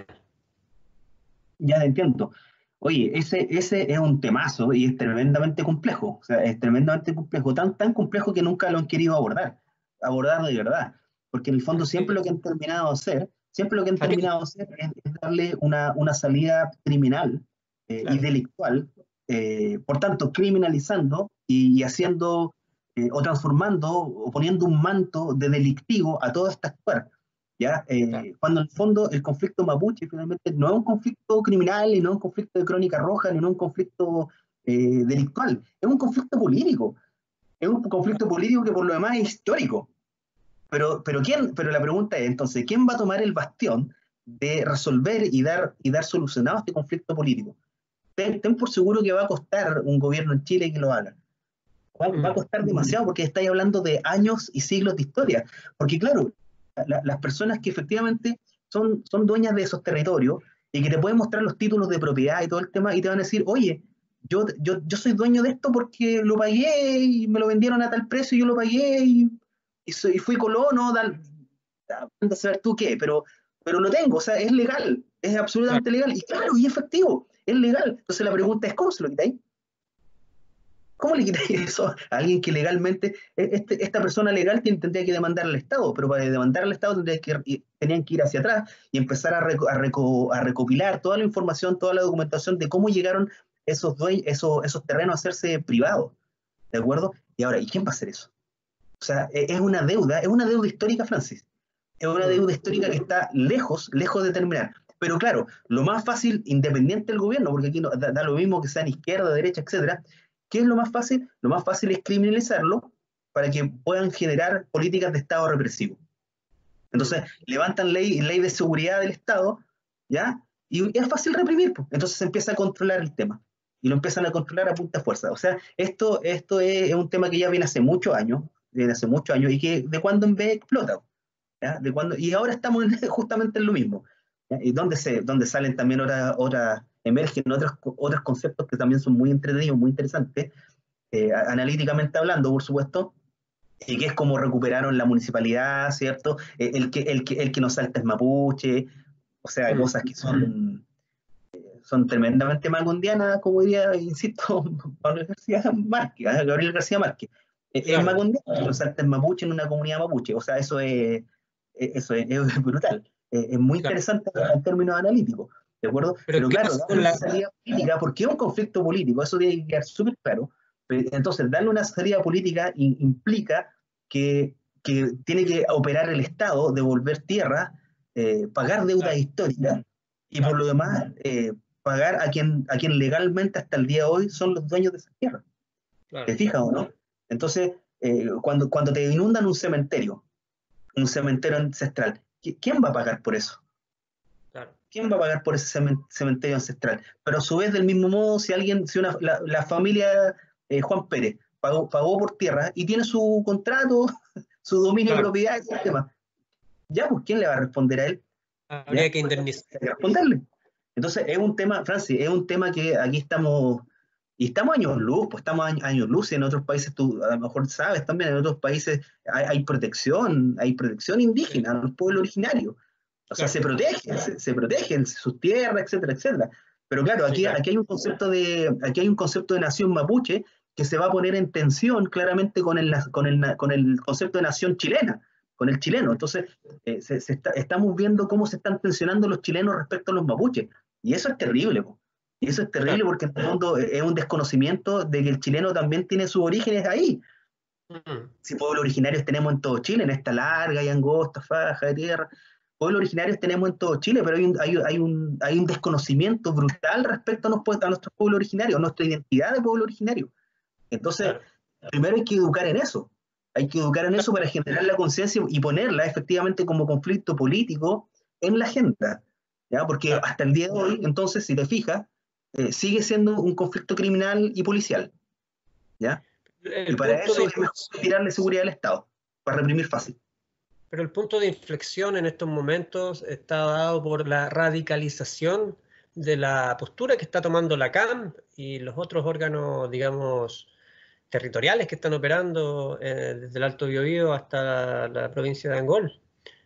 Ya te entiendo. Oye, ese es un temazo y es tremendamente complejo. O sea, es tremendamente complejo, tan complejo que nunca lo han querido abordar de verdad. Porque en el fondo siempre lo que han terminado de hacer, siempre lo que han Fatil, terminado de hacer es darle una salida criminal y claro, delictual, por tanto, criminalizando y haciendo o transformando o poniendo un manto de delictivo a todo este actuar. ¿Ya? claro, Cuando en el fondo el conflicto mapuche finalmente no es un conflicto criminal, y no es un conflicto de crónica roja, ni no es un conflicto delictual, es un conflicto político. Es un conflicto político que por lo demás es histórico. Pero la pregunta es entonces, ¿quién va a tomar el bastión de resolver y dar solucionado a este conflicto político? Ten por seguro que va a costar un gobierno en Chile que lo haga. Va a costar demasiado porque estáis hablando de años y siglos de historia. Porque claro, las personas que efectivamente son dueñas de esos territorios y que te pueden mostrar los títulos de propiedad y todo el tema y te van a decir, oye, yo soy dueño de esto porque lo pagué y me lo vendieron a tal precio y yo lo pagué y fui colono, anda a saber tú qué, pero lo tengo, o sea, es legal, es claro. absolutamente legal y claro, y efectivo, es legal. Entonces la pregunta es, ¿cómo se lo quitáis? ¿Cómo le quitáis eso a alguien que legalmente, esta persona legal tendría que demandar al Estado, pero para demandar al Estado tenían que ir hacia atrás y empezar a recopilar toda la información, toda la documentación de cómo llegaron esos terrenos a hacerse privados, ¿de acuerdo? Y ahora, ¿y quién va a hacer eso? O sea, es una deuda histórica, Francis. Es una Mm. deuda histórica que está lejos de terminar. Pero claro, lo más fácil, independiente del gobierno, porque aquí da lo mismo que sean izquierda, derecha, etcétera, ¿qué es lo más fácil? Lo más fácil es criminalizarlo para que puedan generar políticas de Estado represivo. Mm. Entonces, levantan ley de seguridad del Estado, ¿ya? Y es fácil reprimir, pues. Entonces se empieza a controlar el tema. Y lo empiezan a controlar a punta de fuerza. O sea, esto es un tema que ya viene hace muchos años, y que de cuando en vez explota. ¿Ya? Y ahora estamos justamente en lo mismo. ¿Ya? Y donde salen también emergen otros conceptos que también son muy entretenidos, muy interesantes, analíticamente hablando, por supuesto, y que es como recuperaron la municipalidad, ¿cierto? El que nos salta es mapuche, o sea, cosas que son tremendamente macondianas, como diría, insisto, Gabriel García Márquez, Gabriel García Márquez. Es Claro, macondiano, los salta es mapuche en una comunidad mapuche, o sea, es brutal. Es muy claro. interesante en términos analíticos, ¿de acuerdo? Pero Pero ¿qué claro, pasa darle con una la... salida política, porque es un conflicto político, eso tiene que quedar súper claro. Entonces, darle una salida política implica que tiene que operar el Estado, devolver tierra, pagar deudas Claro, históricas y por claro, lo demás pagar a quien legalmente hasta el día de hoy son los dueños de esa tierra. ¿Te claro, fijas o no? Entonces, cuando te inundan un cementerio ancestral, ¿quién va a pagar por eso? claro. ¿Quién va a pagar por ese cementerio ancestral? Pero a su vez, del mismo modo, la familia Juan Pérez pagó por tierra y tiene su contrato, su dominio de Claro, propiedad, ese tema. Ya, pues, ¿quién le va a responder a él? habría ¿Ya? que indemnizar. Hay que responderle. Entonces, es un tema, Francis, es un tema que aquí estamos, y estamos años luz, pues estamos años luz, y en otros países, tú a lo mejor sabes también, en otros países hay protección indígena a los pueblos originarios. O sea, Claro, se protegen sus tierras, etcétera, etcétera. Pero claro, sí, claro. aquí hay un concepto de nación mapuche que se va a poner en tensión claramente con el concepto de nación chilena, con el chileno. Entonces, estamos viendo cómo se están tensionando los chilenos respecto a los mapuches. Y eso es terrible, po. Y eso es terrible Claro. porque en el fondo es un desconocimiento de que el chileno también tiene sus orígenes ahí. Mm, Si pueblos originarios tenemos en todo Chile, en esta larga y angosta faja de tierra, pueblos originarios tenemos en todo Chile, pero hay un desconocimiento brutal respecto a nuestros pueblos originarios, a nuestra identidad de pueblo originario. Entonces, claro, primero hay que educar en eso. Hay que educar en claro, eso para generar la conciencia y ponerla efectivamente como conflicto político en la agenda. ¿Ya? Porque claro. hasta el día de hoy, entonces, si te fijas, sigue siendo un conflicto criminal y policial. ¿Ya? Y El para punto eso de es mejor tirarle seguridad al Estado, para reprimir fácil. Pero el punto de inflexión en estos momentos está dado por la radicalización de la postura que está tomando la CAM y los otros órganos, digamos, territoriales que están operando desde el Alto Biobío hasta la provincia de Angol.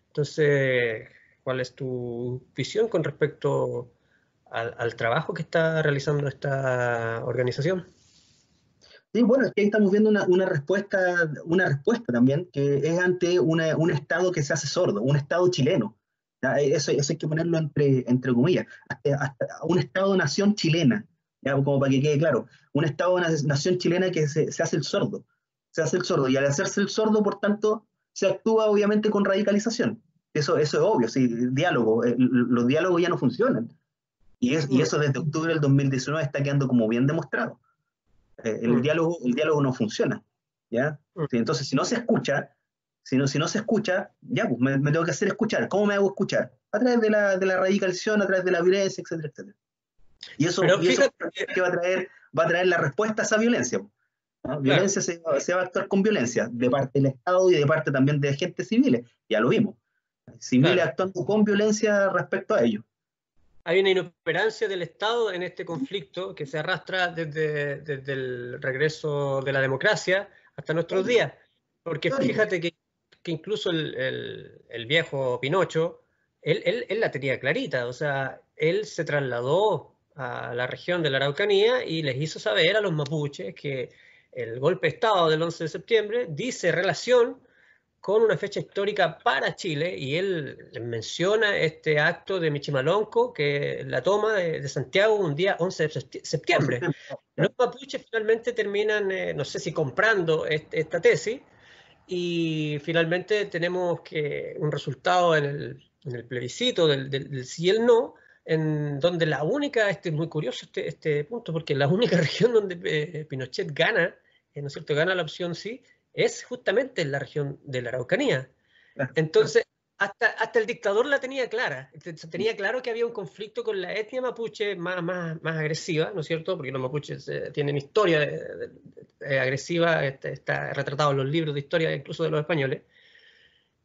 Entonces, ¿cuál es tu visión con respecto al trabajo que está realizando esta organización? Sí, bueno, es que ahí estamos viendo una respuesta también, que es ante un Estado que se hace sordo, un Estado chileno. ¿Ya? Eso hay que ponerlo entre comillas, hasta un Estado-nación chilena, ¿ya? Como para que quede claro, un Estado-nación chilena que se hace el sordo, y al hacerse el sordo, por tanto, se actúa obviamente con radicalización. Eso es obvio, sí, diálogo, los diálogos ya no funcionan, y Mm, eso desde octubre del 2019 está quedando como bien demostrado. El mm, diálogo, el diálogo no funciona, ¿ya? mm, Sí, entonces, si no se escucha, ya, pues me tengo que hacer escuchar. ¿Cómo me hago escuchar? A través de la radicalización, a través de la violencia, etcétera, etcétera. Y eso, Pero y eso fíjate, que va a traer la respuesta a esa violencia, ¿no? claro, Violencia se va a actuar con violencia, de parte del Estado y de parte también de agentes civiles, ya lo vimos. Civiles claro. actuando con violencia respecto a ellos. Hay una inoperancia del Estado en este conflicto que se arrastra desde el regreso de la democracia hasta nuestros Histórico, días. Porque histórico. fíjate que incluso el viejo Pinocho, él la tenía clarita, o sea, él se trasladó a la región de la Araucanía y les hizo saber a los mapuches que el golpe de Estado del 11 de septiembre dice relación con una fecha histórica para Chile, y él menciona este acto de Michimalonco, que la toma de Santiago un día 11 de septiembre. Los mapuches finalmente terminan, no sé si comprando esta tesis, y finalmente tenemos un resultado en el plebiscito del sí y el no, en donde la única, es muy curioso este punto, porque la única región donde Pinochet gana, ¿no es cierto?, gana la opción sí, es justamente en la región de la Araucanía. Entonces, hasta el dictador la tenía clara. Tenía claro que había un conflicto con la etnia mapuche más agresiva, ¿no es cierto? Porque los mapuches tienen historia agresiva, está retratado en los libros de historia incluso de los españoles.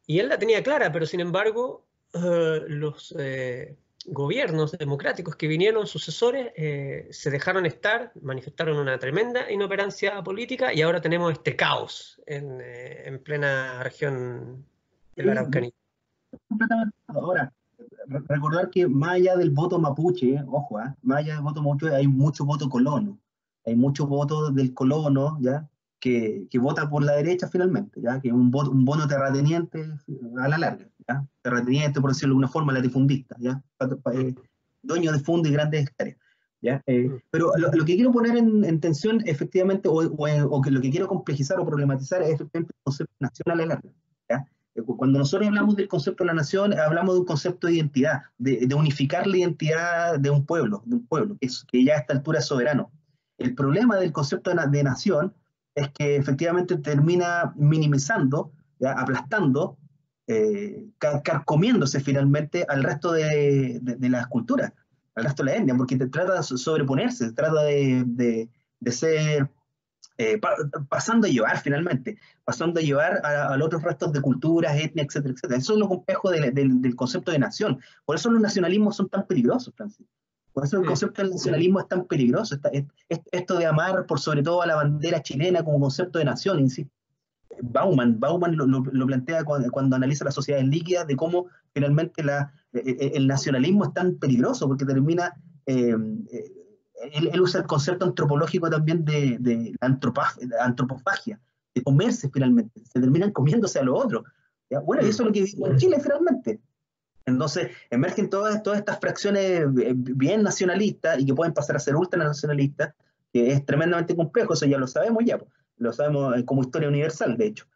Y él la tenía clara, pero sin embargo, los gobiernos democráticos que vinieron, sucesores, se dejaron estar, manifestaron una tremenda inoperancia política y ahora tenemos este caos en plena región de la Sí, Araucanía. completamente. Ahora, recordar que más allá del voto mapuche, ojo, más allá del voto mapuche hay mucho voto colono, hay mucho voto del colono, ¿ya? Que vota por la derecha finalmente, ¿ya? Que es un bono terrateniente a la larga, ¿ya? Terrateniente, por decirlo de alguna forma, latifundista, ¿ya? Dueño de fondo y grandes hectáreas, ¿ya? Pero lo que quiero poner en tensión, efectivamente, o que lo que quiero complejizar o problematizar es efectivamente el concepto nacional a la larga, ¿ya? Cuando nosotros hablamos del concepto de la nación, hablamos de un concepto de identidad, de unificar la identidad de un pueblo que ya a esta altura es soberano. El problema del concepto de nación es que efectivamente termina minimizando, ¿ya? Aplastando, carcomiéndose finalmente al resto de las culturas, al resto de la etnia, porque te trata de sobreponerse, trata de ser pasando a llevar finalmente, pasando a llevar a los otros restos de culturas, etnias, etcétera, etcétera. Eso es lo complejo del concepto de nación. Por eso los nacionalismos son tan peligrosos, Francis. Por eso el concepto del nacionalismo es tan peligroso. Esto de amar por sobre todo a la bandera chilena como concepto de nación, insisto. Bauman lo plantea cuando analiza las sociedades líquidas, de cómo finalmente el nacionalismo es tan peligroso, porque termina, él usa el concepto antropológico también de antropofagia, de comerse finalmente, se terminan comiéndose a los otros. ¿Ya? Bueno, y eso es lo que vivimos en Chile finalmente. Entonces, emergen todas estas fracciones bien nacionalistas y que pueden pasar a ser ultranacionalistas, que es tremendamente complejo, eso ya lo sabemos ya, lo sabemos como historia universal, de hecho.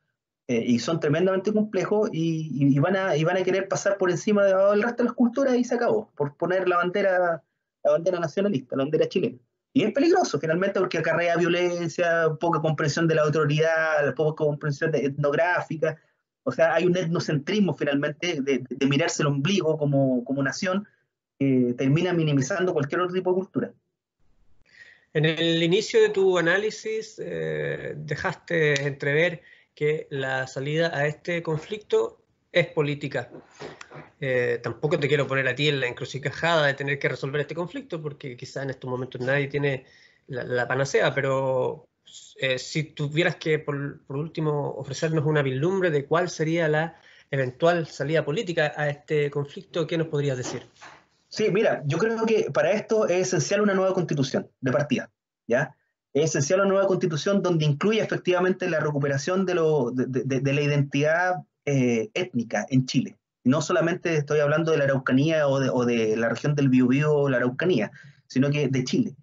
Y son tremendamente complejos y van a querer pasar por encima del resto de las culturas y se acabó, por poner la bandera nacionalista, la bandera chilena. Y es peligroso finalmente porque acarrea violencia, poca comprensión de la autoridad, poca comprensión etnográfica. O sea, hay un etnocentrismo finalmente de mirarse el ombligo como nación que termina minimizando cualquier otro tipo de cultura. En el inicio de tu análisis dejaste entrever que la salida a este conflicto es política. Tampoco te quiero poner a ti en la encrucijada de tener que resolver este conflicto, porque quizá en estos momentos nadie tiene la panacea, pero si tuvieras que, por último, ofrecernos una vislumbre de cuál sería la eventual salida política a este conflicto, ¿qué nos podrías decir? Sí, mira, yo creo que para esto es esencial una nueva constitución de partida, ¿ya? Es esencial una nueva constitución donde incluya efectivamente la recuperación de la identidad étnica en Chile. No solamente estoy hablando de la Araucanía o de la región del Biobío o la Araucanía, sino que de Chile.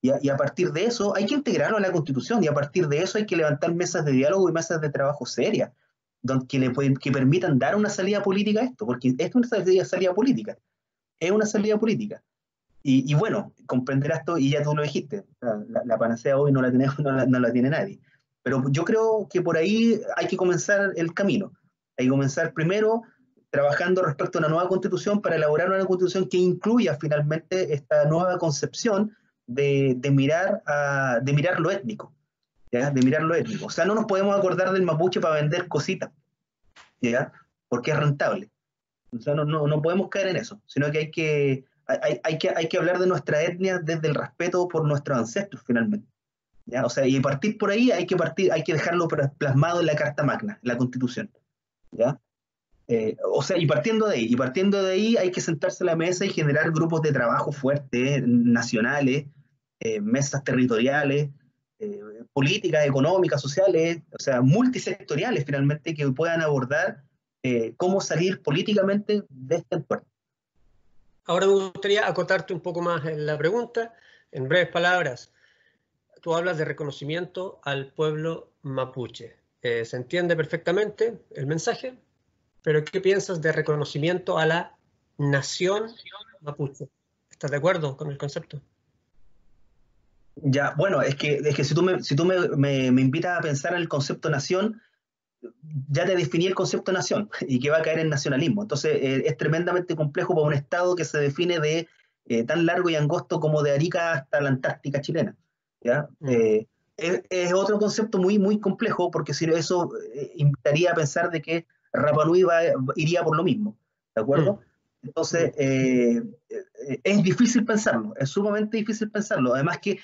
Y a partir de eso hay que integrarlo a la constitución y a partir de eso hay que levantar mesas de diálogo y mesas de trabajo serias que permitan dar una salida política a esto, porque esto es una salida política, es una salida política. Y bueno, comprenderás esto, y ya tú lo dijiste, la panacea hoy no la, tenemos, no la tiene nadie. Pero yo creo que por ahí hay que comenzar el camino. Hay que comenzar primero trabajando respecto a una nueva constitución para elaborar una constitución que incluya finalmente esta nueva concepción de mirar lo étnico, ¿ya? De mirar lo étnico. O sea, no nos podemos acordar del mapuche para vender cositas, ¿ya? Porque es rentable. O sea, no podemos caer en eso, sino que hay que hablar de nuestra etnia desde el respeto por nuestros ancestros, finalmente. ¿Ya? O sea, y partir por ahí hay que dejarlo plasmado en la Carta Magna, en la Constitución. ¿Ya? O sea, y partiendo de ahí hay que sentarse a la mesa y generar grupos de trabajo fuertes, nacionales, mesas territoriales, políticas, económicas, sociales, o sea, multisectoriales finalmente que puedan abordar cómo salir políticamente de este entorno. Ahora me gustaría acotarte un poco más en la pregunta. En breves palabras, tú hablas de reconocimiento al pueblo mapuche. Se entiende perfectamente el mensaje, pero ¿qué piensas de reconocimiento a la nación mapuche? ¿Estás de acuerdo con el concepto? Ya, bueno, es que si tú me invitas a pensar en el concepto nación, ya te definí el concepto nación y que va a caer en nacionalismo. Entonces, es tremendamente complejo para un Estado que se define de tan largo y angosto como de Arica hasta la Antártica chilena. ¿Ya? Es otro concepto muy, muy complejo porque si eso invitaría a pensar de que Rapa Nui iría por lo mismo. ¿De acuerdo? Entonces, es difícil pensarlo, es sumamente difícil pensarlo. Además que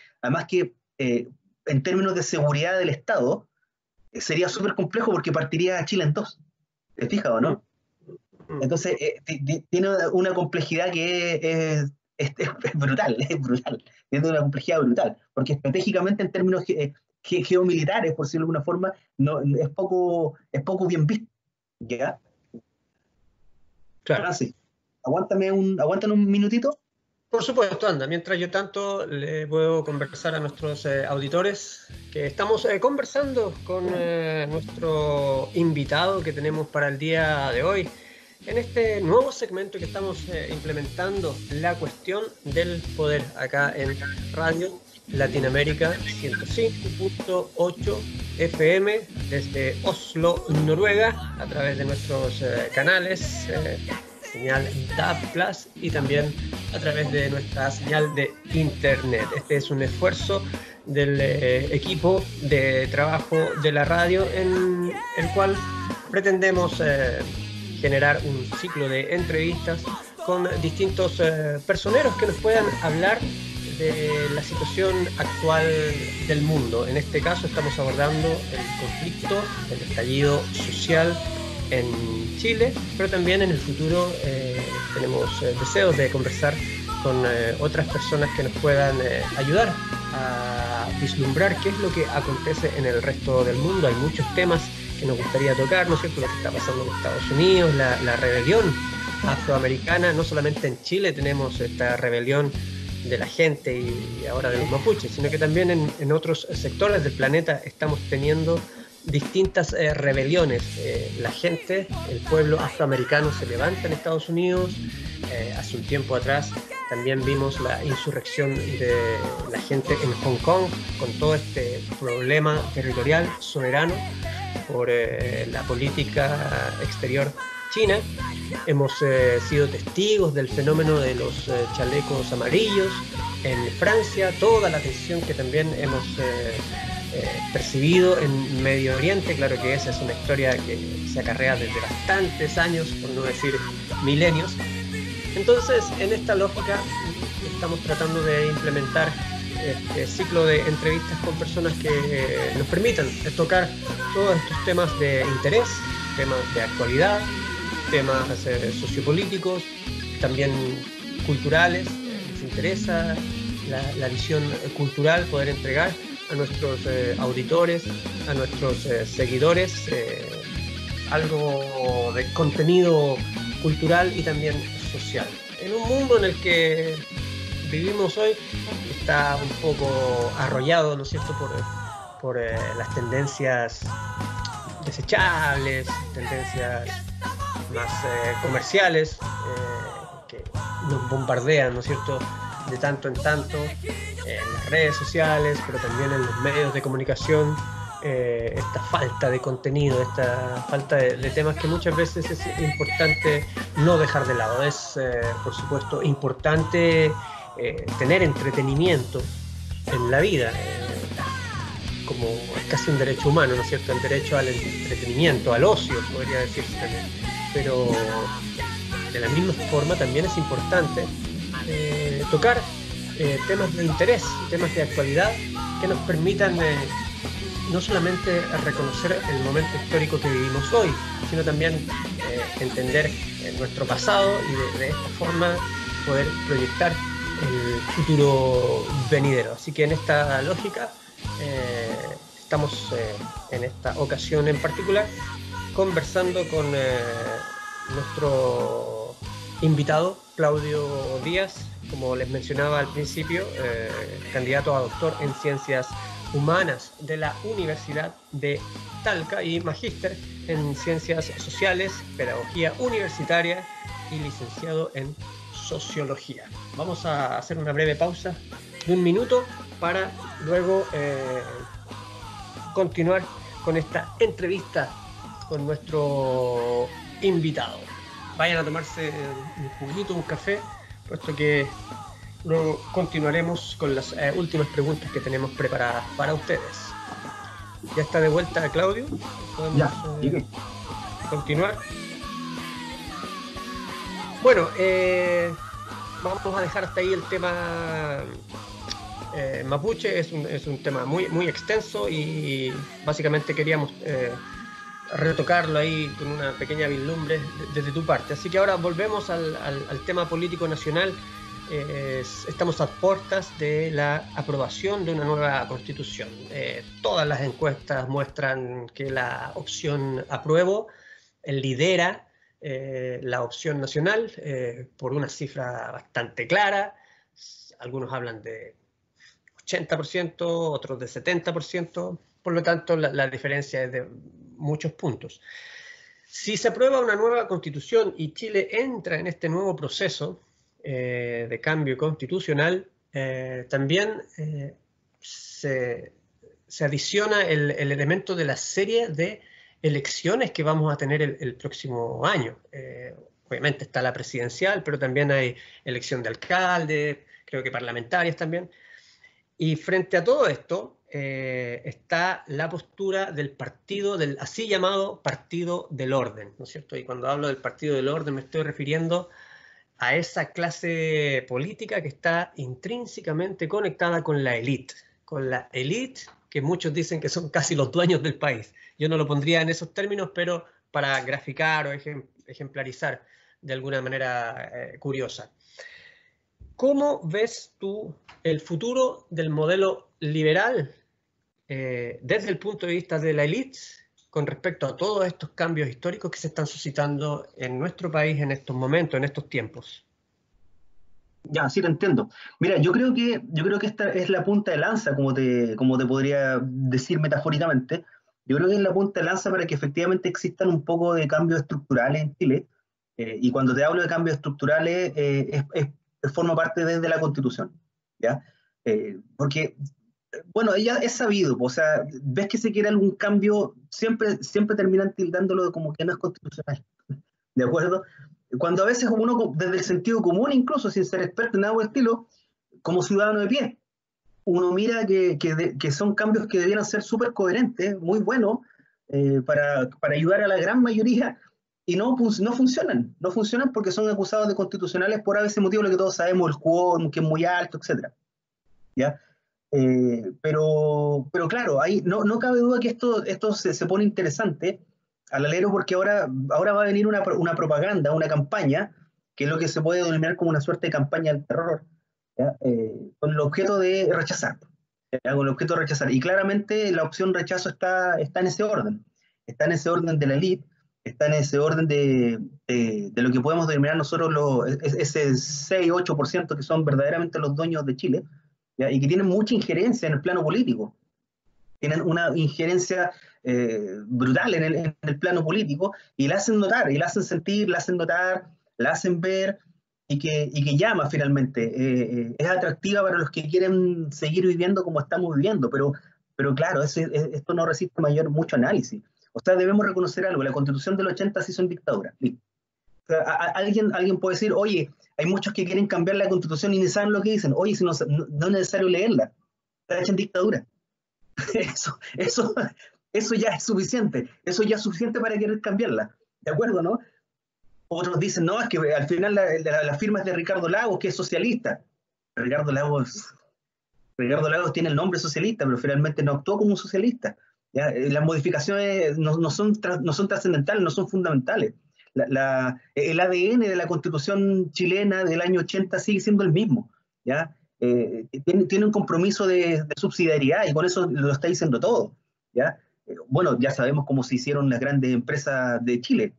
en términos de seguridad del Estado, sería súper complejo porque partiría Chile en dos. ¿Te fijas o no? Entonces, tiene una complejidad que es brutal, es brutal. Tiene una complejidad brutal, porque estratégicamente en términos geomilitares, por decirlo de alguna forma, no, es poco bien visto. ¿Ya? Claro. Francis, aguántame un minutito. Por supuesto, anda. Mientras yo tanto le puedo conversar a nuestros auditores que estamos conversando con nuestro invitado que tenemos para el día de hoy. En este nuevo segmento que estamos implementando, la cuestión del poder, acá en Radio Latinoamérica 105.8 FM desde Oslo, Noruega, a través de nuestros canales, señal DAB+, y también a través de nuestra señal de internet. Este es un esfuerzo del equipo de trabajo de la radio, en el cual pretendemos generar un ciclo de entrevistas con distintos personeros que nos puedan hablar de la situación actual del mundo. En este caso estamos abordando el conflicto, el estallido social en Chile, pero también en el futuro tenemos deseos de conversar con otras personas que nos puedan ayudar a vislumbrar qué es lo que acontece en el resto del mundo. Hay muchos temas que nos gustaría tocar, ¿no es cierto? Lo que está pasando en Estados Unidos, la rebelión afroamericana. No solamente en Chile tenemos esta rebelión de la gente y ahora de los mapuches, sino que también en otros sectores del planeta estamos teniendo distintas rebeliones. La gente, el pueblo afroamericano se levanta en Estados Unidos. Hace un tiempo atrás también vimos la insurrección de la gente en Hong Kong, con todo este problema territorial soberano por la política exterior china. Hemos sido testigos del fenómeno de los chalecos amarillos en Francia, toda la tensión que también hemos percibido en Medio Oriente. Claro que esa es una historia que se acarrea desde bastantes años, por no decir milenios. Entonces, en esta lógica estamos tratando de implementar este ciclo de entrevistas con personas que nos permitan tocar todos estos temas de interés, temas de actualidad, temas sociopolíticos, también culturales. Nos interesa la visión cultural, poder entregar a nuestros auditores, a nuestros seguidores, algo de contenido cultural y también social. En un mundo en el que vivimos hoy está un poco arrollado, ¿no es cierto?, por las tendencias desechables, tendencias más comerciales, que nos bombardean, ¿no es cierto?, de tanto en tanto en las redes sociales, pero también en los medios de comunicación. Esta falta de contenido, esta falta de temas que muchas veces es importante no dejar de lado. Es, por supuesto, importante tener entretenimiento en la vida, como es casi un derecho humano, ¿no es cierto? El derecho al entretenimiento, al ocio, podría decirse también. Pero de la misma forma también es importante tocar temas de interés, temas de actualidad que nos permitan no solamente reconocer el momento histórico que vivimos hoy, sino también entender nuestro pasado y de esta forma poder proyectar el futuro venidero. Así que en esta lógica estamos en esta ocasión en particular conversando con nuestro invitado Claudio Díaz, como les mencionaba al principio, candidato a doctor en Ciencias Humanas de la Universidad de Talca y magíster en Ciencias Sociales, Pedagogía Universitaria y licenciado en Sociología. Vamos a hacer una breve pausa de un minuto para luego continuar con esta entrevista con nuestro invitado. Vayan a tomarse un juguito, un café, puesto que luego continuaremos con las últimas preguntas que tenemos preparadas para ustedes. ¿Ya está de vuelta Claudio? ¿Podemos continuar? Bueno, vamos a dejar hasta ahí el tema mapuche. Es un tema muy extenso y básicamente queríamos retocarlo ahí con una pequeña vislumbre desde tu parte. Así que ahora volvemos al tema político nacional. Estamos a puertas de la aprobación de una nueva constitución. Todas las encuestas muestran que la opción apruebo lidera la opción nacional por una cifra bastante clara. Algunos hablan de 80%, otros de 70%. Por lo tanto, la diferencia es de muchos puntos. Si se aprueba una nueva constitución y Chile entra en este nuevo proceso de cambio constitucional, también se adiciona el elemento de la serie de elecciones que vamos a tener el próximo año. Obviamente está la presidencial, pero también hay elección de alcalde, creo que parlamentarias también. Y frente a todo esto está la postura del partido, del así llamado Partido del Orden, ¿no es cierto? Y cuando hablo del Partido del Orden me estoy refiriendo a esa clase política que está intrínsecamente conectada con la élite que muchos dicen que son casi los dueños del país. Yo no lo pondría en esos términos, pero para graficar o ejemplarizar de alguna manera curiosa. ¿Cómo ves tú el futuro del modelo liberal desde el punto de vista de la élite con respecto a todos estos cambios históricos que se están suscitando en nuestro país en estos momentos, en estos tiempos? Ya, sí te entiendo. Mira, yo creo que esta es la punta de lanza, como te podría decir metafóricamente. Yo creo que es la punta de lanza para que efectivamente existan un poco de cambios estructurales en Chile. Y cuando te hablo de cambios estructurales, forma parte desde la Constitución, ¿ya? Porque, bueno, ya es sabido, o sea, ves que se quiere algún cambio, siempre terminan tildándolo como que no es constitucional, ¿de acuerdo? Cuando a veces uno, desde el sentido común, incluso sin ser experto en algo de estilo, como ciudadano de pie, uno mira que son cambios que debieran ser súper coherentes, muy buenos, para ayudar a la gran mayoría, y no funcionan porque son acusados de constitucionales por a veces motivo, lo que todos sabemos, el quórum, que es muy alto, etc. ¿Ya? Pero claro, ahí no cabe duda que esto se pone interesante al alero, porque ahora va a venir una propaganda, una campaña, que es lo que se puede denominar como una suerte de campaña del terror, ¿ya? Con el objeto de rechazar, ¿ya? Con el objeto de rechazar. Y claramente la opción rechazo está en ese orden. Está en ese orden de la élite, está en ese orden de lo que podemos denominar nosotros ese 6-8% que son verdaderamente los dueños de Chile, ¿ya? Y que tienen mucha injerencia en el plano político. Tienen una injerencia brutal en el plano político, y la hacen notar, y la hacen sentir, la hacen notar, la hacen ver, y que llama finalmente. Es atractiva para los que quieren seguir viviendo como estamos viviendo, pero claro, esto no resiste mucho análisis. O sea, debemos reconocer algo: la Constitución del 80 se hizo en dictadura. O sea, alguien puede decir, oye, hay muchos que quieren cambiar la Constitución y ni saben lo que dicen. Oye, si no es necesario leerla, está hecha en dictadura. Eso ya es suficiente. Eso ya es suficiente para querer cambiarla. ¿De acuerdo, no? Otros dicen, no, es que al final la firma es de Ricardo Lagos, que es socialista. Ricardo Lagos tiene el nombre socialista, pero finalmente no actuó como un socialista, ¿ya? Las modificaciones no son trascendentales, no son fundamentales. El ADN de la Constitución chilena del año 80 sigue siendo el mismo, ¿ya? Tiene un compromiso de subsidiariedad, y con eso lo está diciendo todo, ¿ya? Bueno, ya sabemos cómo se hicieron las grandes empresas de Chile,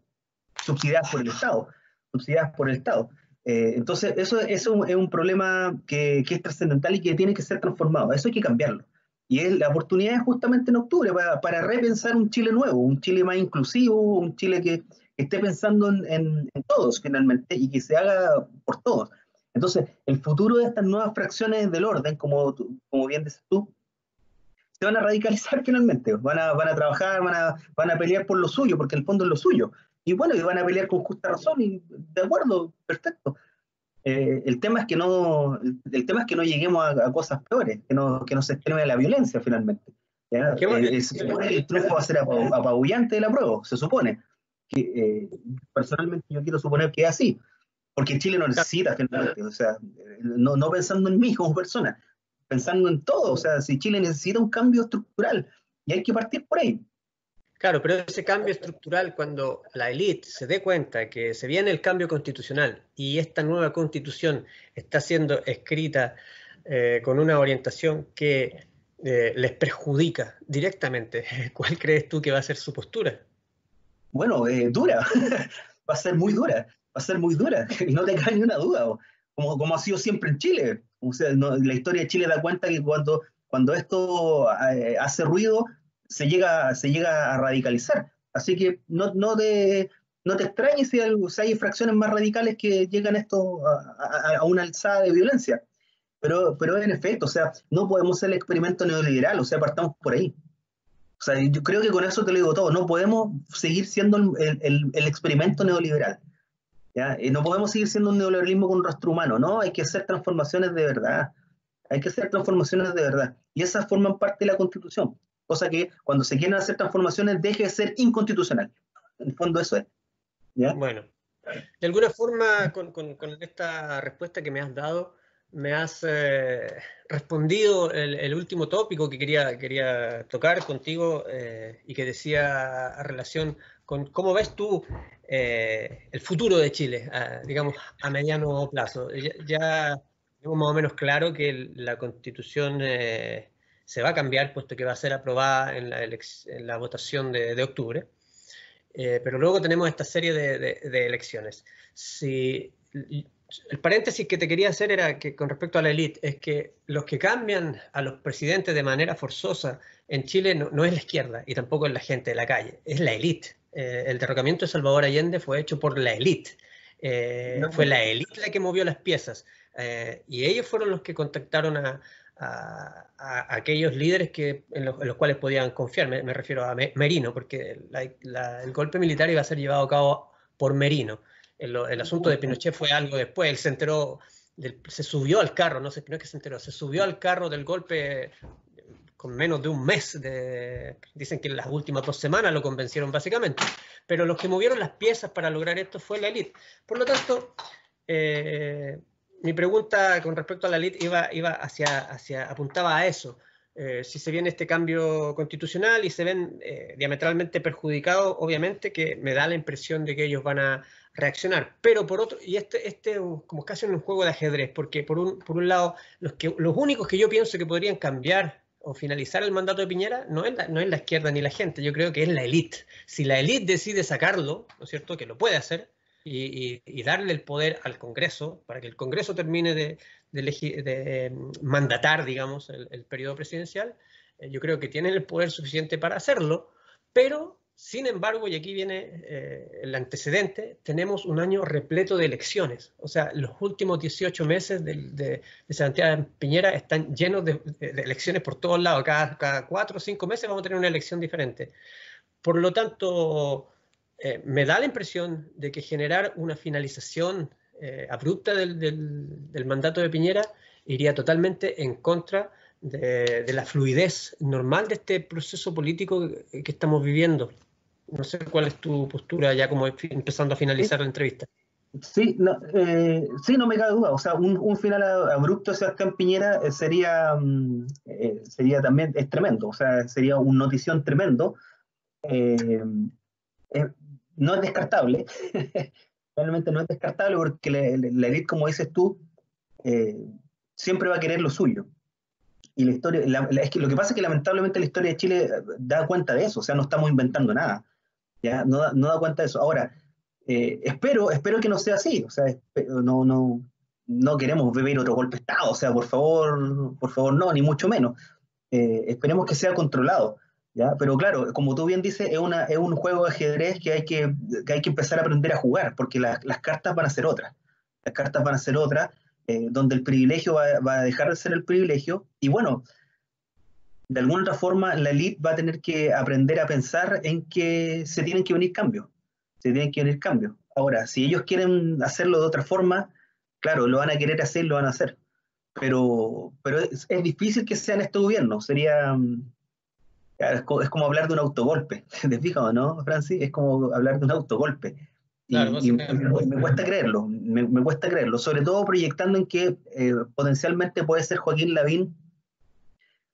subsidiadas por el Estado. Entonces, eso es un problema que es trascendental y que tiene que ser transformado. Eso hay que cambiarlo. Y la oportunidad es justamente en octubre para repensar un Chile nuevo, un Chile más inclusivo, un Chile que esté pensando en todos finalmente, y que se haga por todos. Entonces, el futuro de estas nuevas fracciones del orden, como bien dices tú, se van a radicalizar finalmente, van a trabajar, van a pelear por lo suyo, porque en el fondo es lo suyo. Y bueno, y van a pelear con justa razón, y de acuerdo, perfecto. El tema es que no lleguemos a cosas peores, que no se extreme la violencia finalmente, ¿ya? Se supone que el triunfo va a ser apabullante del apruebo, se supone. Personalmente yo quiero suponer que es así, porque Chile no necesita finalmente, o sea, no pensando en mí como persona, pensando en todo, o sea, si Chile necesita un cambio estructural, y hay que partir por ahí. Claro, pero ese cambio estructural, cuando la élite se dé cuenta que se viene el cambio constitucional y esta nueva constitución está siendo escrita con una orientación que les perjudica directamente, ¿cuál crees tú que va a ser su postura? Bueno, dura, va a ser muy dura, va a ser muy dura, no te cabe ni una duda, como ha sido siempre en Chile. O sea, la historia de Chile da cuenta que cuando esto hace ruido, se llega a radicalizar. Así que no te extrañes si hay fracciones más radicales que llegan esto a una alzada de violencia. Pero en efecto, o sea, no podemos hacer el experimento neoliberal, o sea, partamos por ahí. O sea, yo creo que con eso te lo digo todo. No podemos seguir siendo el experimento neoliberal. ¿Ya? No podemos seguir siendo un neoliberalismo con rostro humano, ¿no? Hay que hacer transformaciones de verdad. Hay que hacer transformaciones de verdad. Y esas forman parte de la Constitución. Cosa que cuando se quieren hacer transformaciones deje de ser inconstitucional. En el fondo eso es. ¿Ya? Bueno, de alguna forma, con esta respuesta que me has dado, me has respondido el último tópico que quería tocar contigo y que decía a relación con cómo ves tú el futuro de Chile, digamos, a mediano plazo. Ya tenemos más o menos claro que la Constitución se va a cambiar, puesto que va a ser aprobada en la votación de octubre. Pero luego tenemos esta serie de elecciones. El paréntesis que te quería hacer era que con respecto a la élite, es que los que cambian a los presidentes de manera forzosa en Chile no es la izquierda y tampoco es la gente de la calle, es la élite. El derrocamiento de Salvador Allende fue hecho por la élite. Fue la élite la que movió las piezas y ellos fueron los que contactaron a aquellos líderes en los cuales podían confiar. Me refiero a Merino, porque el golpe militar iba a ser llevado a cabo por Merino. El asunto de Pinochet fue algo después. Él se enteró, se subió al carro, no es que se enteró, se subió al carro del golpe con menos de un mes. Dicen que en las últimas 2 semanas lo convencieron básicamente. Pero los que movieron las piezas para lograr esto fue la élite. Por lo tanto, mi pregunta con respecto a la élite apuntaba a eso. Si se viene este cambio constitucional y se ven diametralmente perjudicados, obviamente que me da la impresión de que ellos van a reaccionar. Pero por otro, y este como casi en un juego de ajedrez, porque por un lado, los únicos que yo pienso que podrían cambiar o finalizar el mandato de Piñera no es la izquierda ni la gente, yo creo que es la élite. Si la élite decide sacarlo, ¿no es cierto?, que lo puede hacer, y darle el poder al Congreso para que el Congreso termine de mandatar, digamos, el periodo presidencial, yo creo que tienen el poder suficiente para hacerlo, pero sin embargo, y aquí viene el antecedente, tenemos un año repleto de elecciones. O sea, los últimos 18 meses de Sebastián Piñera están llenos de elecciones por todos lados. Cada 4 o 5 meses vamos a tener una elección diferente. Por lo tanto, me da la impresión de que generar una finalización abrupta del mandato de Piñera iría totalmente en contra de la fluidez normal de este proceso político que estamos viviendo. No sé cuál es tu postura ya como empezando a finalizar la entrevista. Sí, no me cabe duda. O sea, un final abrupto de Sebastián Piñera sería también, es tremendo. O sea, sería un notición tremendo. No es descartable. Realmente no es descartable porque la élite, como dices tú, siempre va a querer lo suyo. Y la historia, es que lo que pasa es que lamentablemente la historia de Chile da cuenta de eso. O sea, no estamos inventando nada. ¿Ya? No da cuenta de eso. Ahora, espero que no sea así. O sea, no queremos vivir otro golpe de Estado. O sea, por favor no, ni mucho menos. Esperemos que sea controlado. ¿Ya? Pero claro, como tú bien dices, es un juego de ajedrez que hay que empezar a aprender a jugar, porque las cartas van a ser otras. Las cartas van a ser otras, donde el privilegio va a dejar de ser el privilegio. Y bueno, de alguna otra forma la élite va a tener que aprender a pensar en que se tienen que venir cambios. Se tienen que venir cambios. Ahora, si ellos quieren hacerlo de otra forma, claro, lo van a querer hacer, lo van a hacer. Pero es difícil que sea en este gobierno. Sería... Es como hablar de un autogolpe. ¿Te fijas o no, Francis? Es como hablar de un autogolpe. Claro, Y me cuesta creerlo, me cuesta creerlo, sobre todo proyectando en que potencialmente puede ser Joaquín Lavín,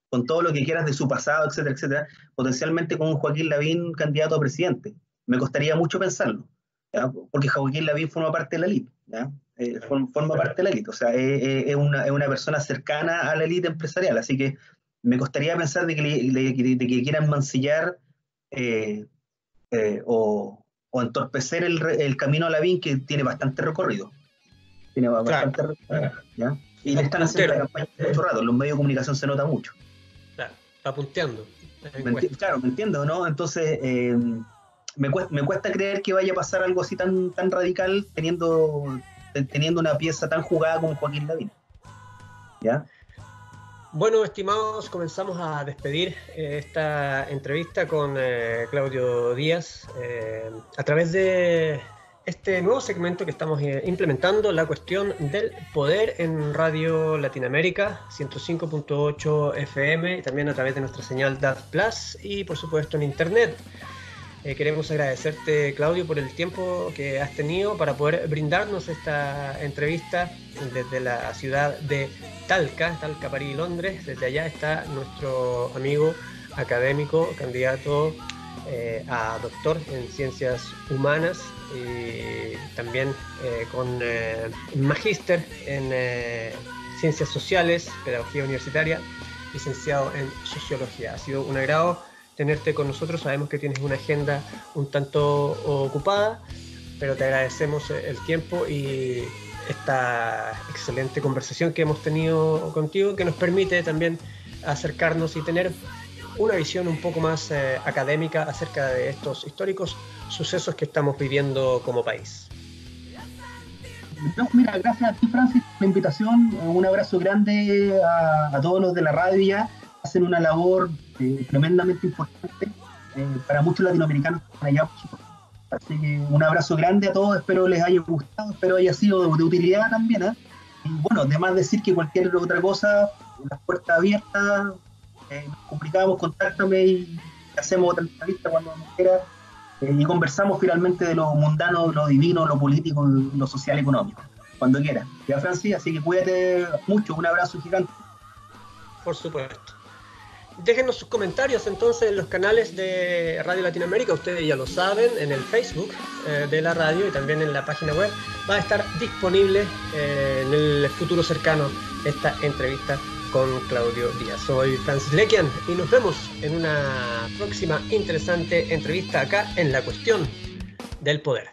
con todo lo que quieras de su pasado, etcétera, etcétera, potencialmente con un Joaquín Lavín candidato a presidente. Me costaría mucho pensarlo, ¿ya? Porque Joaquín Lavín forma parte de la élite, ¿ya? Forma parte de la élite, o sea, es una persona cercana a la élite empresarial, así que me costaría pensar de que quieran mancillar eh, o entorpecer el camino a Lavín, que tiene bastante recorrido. Tiene bastante recorrido, ¿ya? Y le están haciendo la campaña mucho rato, en los medios de comunicación se nota mucho. Claro, está punteando. Claro, me entiendo, ¿no? Entonces, me cuesta creer que vaya a pasar algo así tan radical teniendo una pieza tan jugada como Joaquín Lavín. ¿Ya? Bueno, estimados, comenzamos a despedir esta entrevista con Claudio Díaz a través de este nuevo segmento que estamos implementando, la cuestión del poder en Radio Latinoamérica, 105.8 FM, y también a través de nuestra señal DAD Plus y por supuesto en Internet. Queremos agradecerte, Claudio, por el tiempo que has tenido para poder brindarnos esta entrevista desde la ciudad de Talca, París, Londres. Desde allá está nuestro amigo académico, candidato a doctor en ciencias humanas y también con magíster en ciencias sociales, pedagogía universitaria, licenciado en sociología. Ha sido un agrado tenerte con nosotros. Sabemos que tienes una agenda un tanto ocupada, pero te agradecemos el tiempo y esta excelente conversación que hemos tenido contigo, que nos permite también acercarnos y tener una visión un poco más académica acerca de estos históricos sucesos que estamos viviendo como país. No, mira, gracias a ti, Francis, por la invitación. Un abrazo grande a todos los de la radio. Ya hacen una labor tremendamente importante para muchos latinoamericanos que están allá. Así que un abrazo grande a todos, espero les haya gustado, espero haya sido de utilidad también, ¿eh? Y bueno, además decir que cualquier otra cosa, las puertas abiertas, nos comunicamos, contáctame y hacemos otra entrevista cuando nos quiera, y conversamos finalmente de lo mundano, lo divino, lo político, lo social, económico, cuando quiera. Ya, Francis, así que cuídate mucho, un abrazo gigante. Por supuesto. Déjenos sus comentarios entonces en los canales de Radio Latinoamérica, ustedes ya lo saben, en el Facebook de la radio y también en la página web. Va a estar disponible en el futuro cercano esta entrevista con Claudio Díaz. Soy Francis Lekian y nos vemos en una próxima interesante entrevista acá en La Cuestión del Poder.